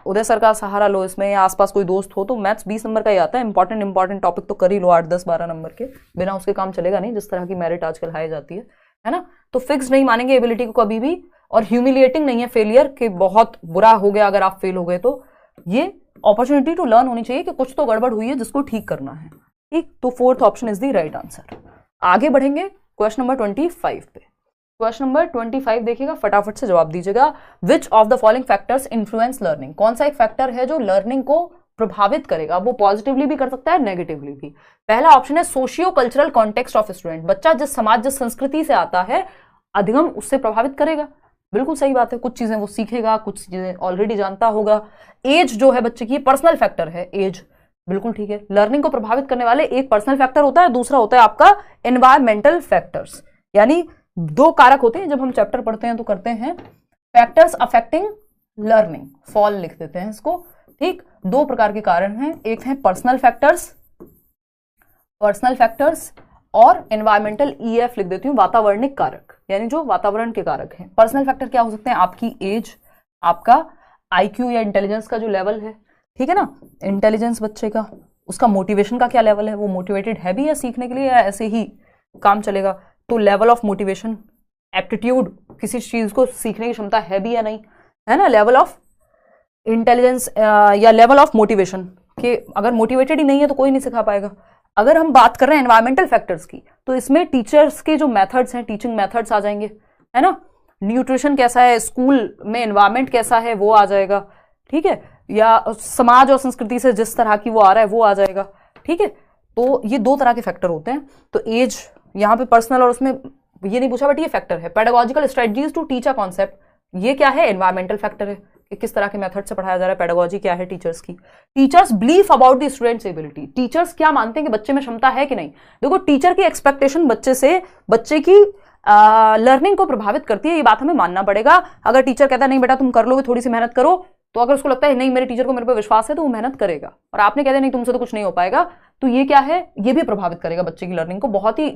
उदय सर का सहारा लो इसमें, या आसपास कोई दोस्त हो तो मैथ्स 20 नंबर का ही आता है। इंपॉर्टेंट टॉपिक तो कर ही लो, 8, 10, 12 नंबर के, बिना उसके काम चलेगा नहीं, जिस तरह की मेरिट आजकल हाई जाती है ना। तो फिक्स नहीं मानेंगे एबिलिटी को कभी भी, और ह्यूमिलिएटिंग नहीं है फेलियर कि बहुत बुरा हो गया अगर आप फेल हो गए, तो ये अपॉर्चुनिटी टू लर्न होनी चाहिए कि कुछ तो गड़बड़ हुई है जिसको ठीक करना है। ठीक, तो 4th option is the right answer. आगे बढ़ेंगे क्वेश्चन नंबर 25 पे। क्वेश्चन नंबर 25 देखिएगा, फटाफट से जवाब दीजिएगा। विच of the following factors influence learning, कौन सा एक फैक्टर है जो लर्निंग को प्रभावित करेगा, वो पॉजिटिवली भी कर सकता है, नेगेटिवली भी। पहला ऑप्शन है socio cultural context of student, बच्चा जिस समाज जिस संस्कृति से आता है अधिगम उससे प्रभावित करेगा, बिल्कुल सही बात है। कुछ चीजें वो सीखेगा, कुछ चीजें ऑलरेडी जानता होगा। एज जो है बच्चे की पर्सनल फैक्टर है, एज बिल्कुल ठीक है। लर्निंग को प्रभावित करने वाले एक पर्सनल फैक्टर होता है, दूसरा होता है आपका एनवायरमेंटल फैक्टर्स, यानी दो कारक होते हैं। जब हम चैप्टर पढ़ते हैं तो करते हैं फैक्टर्स अफेक्टिंग लर्निंग, फॉल लिख देते हैं इसको, ठीक। दो प्रकार के कारण हैं, एक है पर्सनल फैक्टर्स और एनवायरमेंटल ईएफ लिख देती हूँ, वातावरणिक कारक, यानी जो वातावरण के कारक हैं। पर्सनल फैक्टर क्या हो सकते हैं, आपकी एज, आपका आईक्यू या इंटेलिजेंस का जो लेवल है, ठीक है ना, इंटेलिजेंस बच्चे का, उसका मोटिवेशन का क्या लेवल है, वो मोटिवेटेड है भी या सीखने के लिए या ऐसे ही काम चलेगा। तो लेवल ऑफ मोटिवेशन, एप्टीट्यूड, किसी चीज को सीखने की क्षमता है भी या नहीं, है ना। लेवल ऑफ इंटेलिजेंस या लेवल ऑफ मोटिवेशन कि अगर मोटिवेटेड ही नहीं है तो कोई नहीं सिखा पाएगा। अगर हम बात कर रहे हैं एनवायरमेंटल फैक्टर्स की, तो इसमें टीचर्स के जो मेथड्स हैं, टीचिंग मेथड्स आ जाएंगे, है ना। न्यूट्रिशन कैसा है, स्कूल में एनवायरमेंट कैसा है, वो आ जाएगा, ठीक है। या समाज और संस्कृति से जिस तरह की वो आ रहा है वो आ जाएगा, ठीक है। तो ये दो तरह के फैक्टर होते हैं। तो एज यहाँ पे पर्सनल और उसमें ये नहीं पूछा, बट ये फैक्टर है। Pedagogical strategies to teach a concept, ये क्या है, एनवायरमेंटल फैक्टर है कि किस तरह के मेथड से पढ़ाया जा रहा है, पेडागोजी क्या है टीचर्स की। Teachers believe about the students ability, teachers क्या मानते हैं कि बच्चे में क्षमता है कि नहीं। देखो टीचर की एक्सपेक्टेशन बच्चे से, बच्चे की लर्निंग को प्रभावित करती है, ये बात हमें मानना पड़ेगा। अगर टीचर कहता है नहीं बेटा तुम कर लोगे, थोड़ी सी मेहनत करो, तो अगर उसको लगता है नहीं मेरे टीचर को मेरे पे विश्वास है तो वो मेहनत करेगा, और आपने कहते नहीं तुमसे तो कुछ नहीं हो पाएगा, तो ये क्या है, ये भी प्रभावित करेगा बच्चे की लर्निंग को। बहुत ही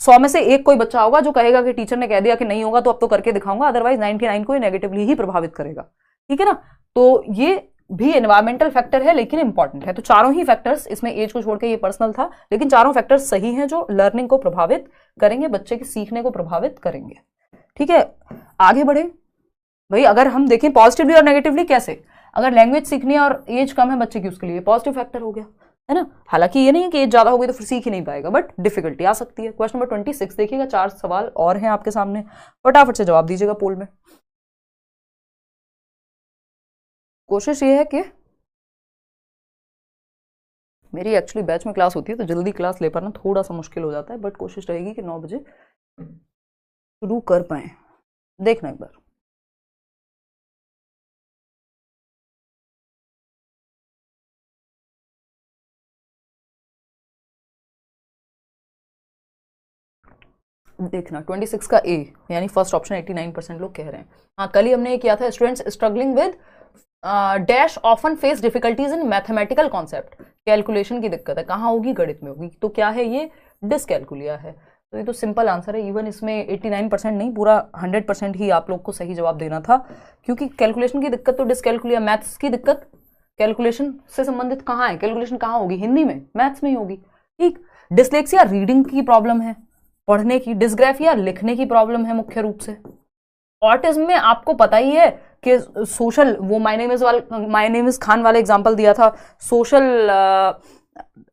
100 में से एक कोई बच्चा होगा जो कहेगा कि टीचर ने कह दिया कि नहीं होगा तो अब तो करके दिखाऊंगा, अदरवाइज 99 को नेगेटिवली ही प्रभावित करेगा, ठीक है ना। तो ये भी एनवायरमेंटल फैक्टर है लेकिन इंपॉर्टेंट है। तो चारों ही फैक्टर्स, इसमें एज को छोड़ के ये पर्सनल था, लेकिन चारों फैक्टर्स सही हैं जो लर्निंग को प्रभावित करेंगे, बच्चे के सीखने को प्रभावित करेंगे, ठीक है। आगे बढ़े भाई, अगर हम देखें पॉजिटिवली और नेगेटिवली कैसे, अगर लैंग्वेज सीखनी है और एज कम है बच्चे की, उसके लिए पॉजिटिव फैक्टर हो गया, है ना। हालांकि ये नहीं है कि एज ज्यादा हो गई तो फिर सीख ही नहीं पाएगा, बट डिफिकल्टी आ सकती है। क्वेश्चन नंबर 26 देखिएगा, 4 सवाल और हैं आपके सामने, फटाफट से जवाब दीजिएगा पोल में। कोशिश ये है कि मेरी एक्चुअली बैच में क्लास होती है तो जल्दी क्लास ले पाना थोड़ा सा मुश्किल हो जाता है, बट कोशिश रहेगी कि 9 बजे शुरू कर पाए। देखना एक बार, देखना 26 का ए, यानी फर्स्ट ऑप्शन 89% लोग कह रहे हैं। हाँ, कल ही हमने ये किया था, students struggling with dash often face difficulties in mathematical concept, calculation की दिक्कत है, कहाँ होगी, गणित में होगी। तो क्या है ये, डिसकैलकुलिया है। तो ये तो सिंपल आंसर है, इवन इसमें 89% नहीं, पूरा 100% ही आप लोग को सही जवाब देना था, क्योंकि कैलकुलेशन की दिक्कत तो डिसकैलकुलिया, मैथ्स की दिक्कत कैलकुलेशन से संबंधित कहाँ है, कैलकुलेशन कहाँ होगी, हिंदी में, मैथ्स में ही होगी, ठीक। डिसलेक्सिया रीडिंग की प्रॉब्लम है, पढ़ने की, डिस्ग्राफिया लिखने की प्रॉब्लम है मुख्य रूप से। ऑटिज्म में आपको पता ही है कि सोशल, वो माय नेम इज खान वाला एग्जांपल दिया था, सोशल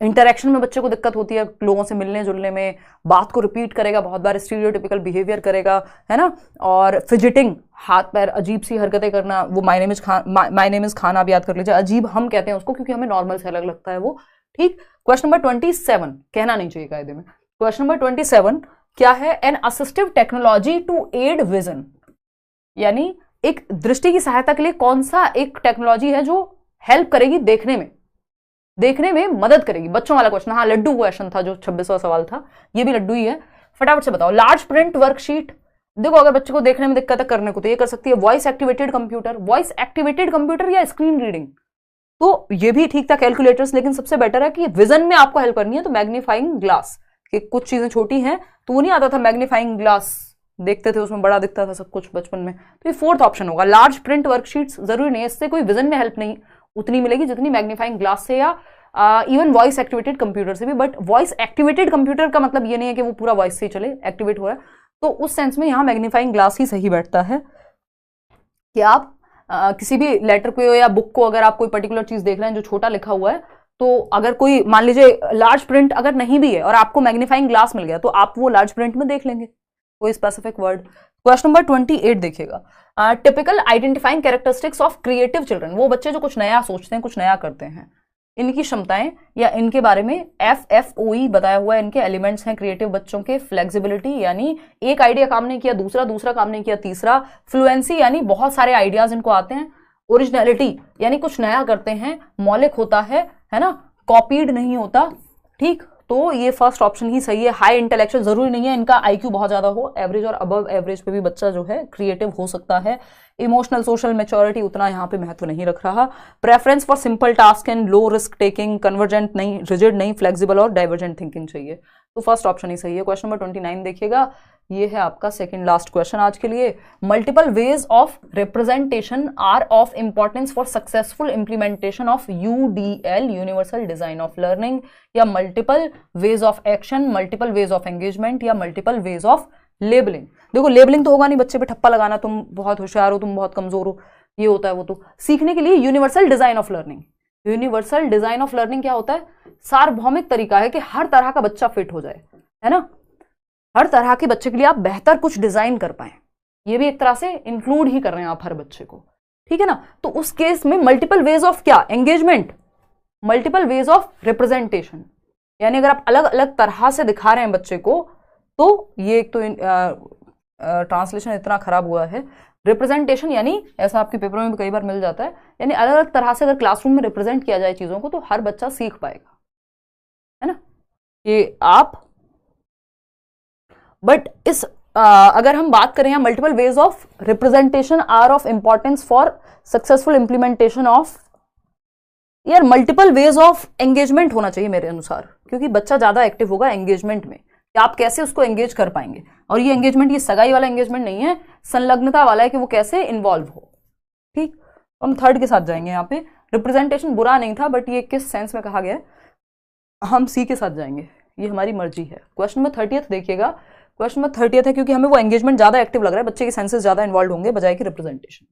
इंटरेक्शन में बच्चे को दिक्कत होती है, लोगों से मिलने जुलने में, बात को रिपीट करेगा बहुत बार, स्टीरियोटिपिकल बिहेवियर करेगा, है ना। और फिजिटिंग, हाथ पैर अजीब सी हरकतें करना, वो माय नेम इज खान आप याद कर लीजिए, अजीब हम कहते हैं उसको क्योंकि हमें नॉर्मल से अलग लगता है वो, ठीक। क्वेश्चन नंबर 27, कहना नहीं चाहिए कायदे में। क्वेश्चन नंबर 27 क्या है, an assistive technology to aid vision, यानी एक दृष्टि की सहायता के लिए कौन सा एक टेक्नोलॉजी है जो हेल्प करेगी देखने में मदद करेगी। बच्चों वाला क्वेश्चन, हाँ लड्डू क्वेश्चन था जो 26वां सवाल था, ये भी लड्डू ही है। फटाफट से बताओ, लार्ज प्रिंट वर्कशीट, देखो अगर बच्चे को देखने में दिक्कत है करने को तो ये कर सकती है वॉइस एक्टिवेटेड कंप्यूटर या स्क्रीन रीडिंग, तो ये भी ठीक था, कैलकुलेटर्स। लेकिन सबसे बेटर है कि विजन में आपको हेल्प करनी है तो मैग्नीफाइंग ग्लास, कि कुछ चीजें छोटी हैं तो वो नहीं आता था मैग्नीफाइंग ग्लास, देखते थे उसमें बड़ा दिखता था सब कुछ बचपन में, तो ये 4th ऑप्शन होगा। लार्ज प्रिंट वर्कशीट्स जरूरी नहीं है, इससे कोई विजन में हेल्प नहीं उतनी मिलेगी जितनी मैग्नीफाइंग ग्लास से या इवन वॉइस एक्टिवेटेड कंप्यूटर से भी। बट वॉइस एक्टिवेटेड कंप्यूटर का मतलब ये नहीं है कि वो पूरा वॉइस से चले, एक्टिवेट हो रहा है, तो उस सेंस में यहाँ मैग्नीफाइंग ग्लास ही सही बैठता है कि आप किसी भी लेटर को या बुक को अगर आप कोई पर्टिकुलर चीज देख रहे हैं जो छोटा लिखा हुआ है, तो अगर कोई मान लीजिए लार्ज प्रिंट अगर नहीं भी है और आपको मैग्नीफाइंग ग्लास मिल गया तो आप वो लार्ज प्रिंट में देख लेंगे, कोई स्पेसिफिक वर्ड। क्वेश्चन नंबर 28 देखिएगा, typical identifying characteristics of creative children, वो बच्चे जो कुछ नया सोचते हैं, कुछ नया करते हैं, इनकी क्षमताएं या इनके बारे में FFOE बताया हुआ है। इनके एलिमेंट्स हैं क्रिएटिव बच्चों के, फ्लेक्सिबिलिटी यानी एक आइडिया काम नहीं किया दूसरा, दूसरा काम नहीं किया तीसरा, फ्लुएंसी यानी बहुत सारे आइडियाज इनको आते हैं, ओरिजिनलिटी यानी कुछ नया करते हैं, मौलिक होता है ना, कॉपीड नहीं होता, ठीक। तो ये फर्स्ट ऑप्शन ही सही है। हाई इंटेलेक्चुअल जरूरी नहीं है इनका IQ बहुत ज्यादा हो, एवरेज और अबव एवरेज पे भी बच्चा जो है क्रिएटिव हो सकता है। इमोशनल सोशल मैच्योरिटी उतना यहाँ पे महत्व नहीं रख रहा। Preference for simple task and low risk taking, convergent नहीं, रिजिड नहीं, फ्लेक्सिबल और डाइवर्जेंट थिंकिंग चाहिए, तो फर्स्ट ऑप्शन ही सही है। क्वेश्चन नंबर 29 देखिएगा, ये है आपका सेकंड लास्ट क्वेश्चन आज के लिए। Multiple ways of representation are of importance for successful implementation of UDL, universal design of learning, या multiple ways of action, multiple ways of engagement, या मल्टीपल वेज ऑफ लेबलिंग। देखो labelling तो होगा नहीं, बच्चे पे ठप्पा लगाना, तुम बहुत होशियार हो, तुम बहुत कमजोर हो, ये होता है वो तो। सीखने के लिए universal design of learning, universal design of learning क्या होता है? सार्वभौमिक तरीका है कि हर तरह का बच्चा फिट हो जाए, है ना, हर तरह के बच्चे के लिए आप बेहतर कुछ डिजाइन कर पाए, ये भी एक तरह से इंक्लूड ही कर रहे हैं आप हर बच्चे को, ठीक है ना। तो उस केस में मल्टीपल वेज ऑफ क्या, engagement, multiple ways of representation, यानी अगर आप अलग अलग तरह से दिखा रहे हैं बच्चे को, तो ये एक तो ट्रांसलेशन इतना खराब हुआ है। रिप्रेजेंटेशन यानी ऐसा आपके पेपरों में भी कई बार मिल जाता है, यानी अलग अलग तरह से अगर क्लासरूम में रिप्रेजेंट किया जाए चीजों को तो हर बच्चा सीख पाएगा, है ना, ये आप। बट इस अगर हम बात करें यहाँ multiple ways of representation are of importance for successful implementation of, यार मल्टीपल वेज ऑफ एंगेजमेंट होना चाहिए मेरे अनुसार, क्योंकि बच्चा ज्यादा एक्टिव होगा एंगेजमेंट में, कि आप कैसे उसको एंगेज कर पाएंगे। और ये एंगेजमेंट ये सगाई वाला एंगेजमेंट नहीं है, संलग्नता वाला है कि वो कैसे इन्वॉल्व हो, ठीक। हम थर्ड के साथ जाएंगे यहाँ पे। रिप्रेजेंटेशन बुरा नहीं था, बट ये किस सेंस में कहा गया है, हम सी के साथ जाएंगे, ये हमारी मर्जी है। क्वेश्चन नंबर 30 देखिएगा, क्वेश्चन नंबर 30 है क्योंकि हमें वो एंगेजमेंट ज्यादा एक्टिव लग रहा है, बच्चे के सेंसेस ज्यादा इन्वॉल्व होंगे बजाय कि रिप्रेजेंटेशन।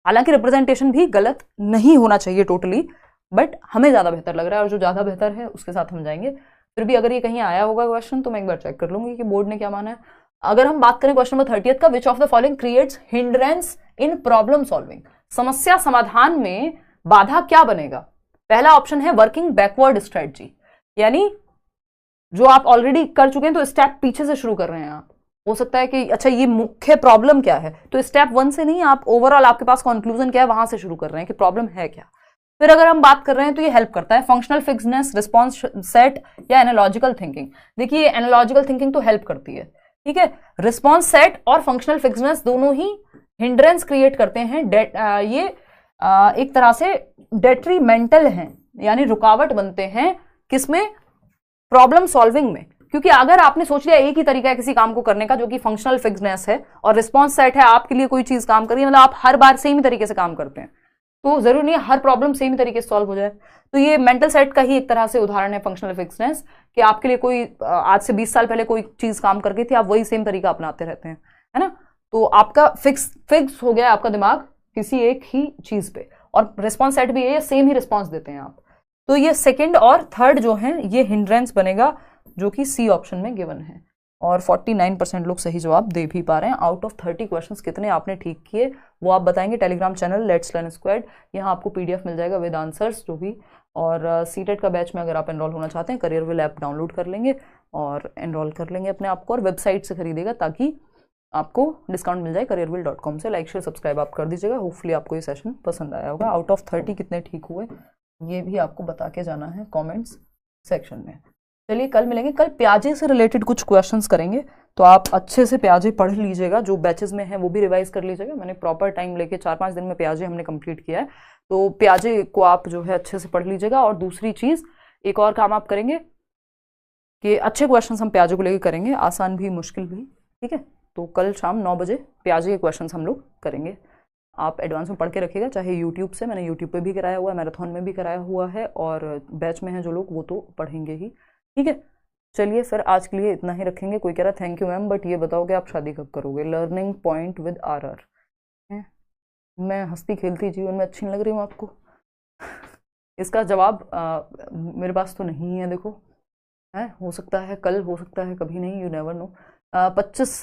हालांकि रिप्रेजेंटेशन भी गलत नहीं होना चाहिए टोटली, बट हमें ज्यादा बेहतर लग रहा है, और जो ज्यादा बेहतर है उसके साथ हम जाएंगे। फिर भी अगर ये कहीं आया होगा क्वेश्चन तो मैं एक बार चेक कर लूंगी कि बोर्ड ने क्या माना है। अगर हम बात करें क्वेश्चन नंबर 30 का, विच of the following creates hindrance in problem solving, समस्या समाधान में बाधा क्या बनेगा? पहला ऑप्शन है वर्किंग बैकवर्ड स्ट्रेटजी, यानी जो आप ऑलरेडी कर चुके हैं तो स्टेप पीछे से शुरू कर रहे हैं आप। हो सकता है कि अच्छा ये मुख्य प्रॉब्लम क्या है, तो स्टेप 1 से नहीं, आप ओवरऑल आपके पास कंक्लूजन क्या है वहां से शुरू कर रहे हैं कि प्रॉब्लम है क्या। फिर अगर हम बात कर रहे हैं तो ये हेल्प करता है फंक्शनल फिक्सनेस, रिस्पॉन्स सेट या एनालॉजिकल थिंकिंग। देखिए एनालॉजिकल थिंकिंग तो हेल्प करती है, ठीक है। रिस्पॉन्स सेट और फंक्शनल फिक्सनेस दोनों ही हिंड्रेंस क्रिएट करते हैं, ये एक तरह से डेट्रीमेंटल हैं, यानी रुकावट बनते हैं किसमें, प्रॉब्लम सॉल्विंग में। क्योंकि अगर आपने सोच लिया एक ही तरीका है किसी काम को करने का जो कि फंक्शनल फिक्सनेस है, और रिस्पॉन्स सेट है आपके लिए कोई चीज काम कर रही है, मतलब आप हर बार सेम ही तरीके से काम करते हैं, तो जरूरी नहीं है हर प्रॉब्लम सेम ही तरीके से सॉल्व हो जाए। तो ये मेंटल सेट का ही एक तरह से उदाहरण है फंक्शनल फिक्सनेस, कि आपके लिए कोई आज से 20 साल पहले कोई चीज काम कर गई थी, आप वही सेम तरीका अपनाते रहते हैं, है ना। तो आपका फिक्स हो गया आपका दिमाग किसी एक ही चीज पे, और रिस्पॉन्स सेट भी ये सेम ही रिस्पॉन्स देते हैं आप। तो ये सेकेंड और थर्ड जो है ये हिंड्रेंस बनेगा, जो कि सी ऑप्शन में गिवन है। और 49% लोग सही जवाब दे भी पा रहे हैं। आउट ऑफ 30 क्वेश्चंस कितने आपने ठीक किए वो आप बताएंगे। Telegram channel let's learn squad, यहाँ आपको PDF मिल जाएगा विद आंसर्स जो भी। और सीटेट का बैच में अगर आप एनरोल होना चाहते हैं, करियरविल ऐप डाउनलोड कर लेंगे और एनरोल कर लेंगे अपने आप को, और वेबसाइट से खरीदेगा ताकि आपको डिस्काउंट मिल जाए careerwheel.com से। लाइक शेयर सब्सक्राइब आप कर दीजिएगा। होपफुली आपको ये सेशन पसंद आया होगा। आउट ऑफ 30 कितने ठीक हुए ये भी आपको बता के जाना है कमेंट्स सेक्शन में। चलिए कल मिलेंगे, कल प्याजे से रिलेटेड कुछ क्वेश्चंस करेंगे, तो आप अच्छे से प्याजे पढ़ लीजिएगा, जो बैचेस में है वो भी रिवाइज कर लीजिएगा। मैंने प्रॉपर टाइम लेके 4-5 दिन में प्याजे हमने कंप्लीट किया है, तो प्याजे को आप जो है अच्छे से पढ़ लीजिएगा। और दूसरी चीज़, एक और काम आप करेंगे कि अच्छे क्वेश्चंस हम प्याजे को लेके करेंगे, आसान भी मुश्किल भी, ठीक है। तो कल शाम 9 बजे प्याजे के क्वेश्चंस हम लोग करेंगे। आप एडवांस में पढ़ के रखिएगा, चाहे यूट्यूब से, मैंने यूट्यूब पे भी कराया हुआ है, मैराथन में भी कराया हुआ है, और बैच में हैं जो लोग वो तो पढ़ेंगे ही, ठीक है। चलिए फिर आज के लिए इतना ही रखेंगे। कोई कह रहा थैंक यू मैम, बट ये बताओगे आप शादी कब करोगे? लर्निंग पॉइंट विद RR है, मैं हंसती खेलती जीवन में अच्छी नहीं लग रही हूँ आपको? इसका जवाब मेरे पास तो नहीं है, देखो है, हो सकता है कल, हो सकता है कभी नहीं, यू नेवर नो। 25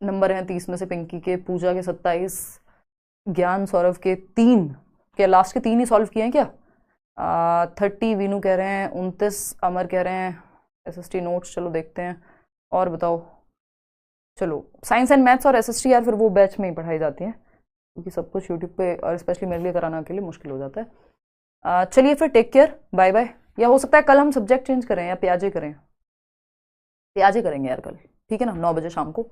नंबर हैं 30 में से पिंकी के, पूजा के 27, ज्ञान सौरभ के 3, क्या लास्ट के 3 ही सॉल्व किए हैं क्या? 30 वीनू कह रहे हैं, 29 अमर कह रहे हैं, SST नोट्स चलो देखते हैं। और बताओ, चलो साइंस एंड मैथ्स और SST यार फिर वो बैच में ही पढ़ाई जाती है, क्योंकि सब कुछ यूट्यूब पे और स्पेशली मेरे लिए कराना के लिए मुश्किल हो जाता है। चलिए फिर टेक केयर, बाय बाय। या हो सकता है कल हम सब्जेक्ट चेंज करें या प्याजे करें, प्याजे करेंगे यार कल, ठीक है ना, 9 बजे शाम को।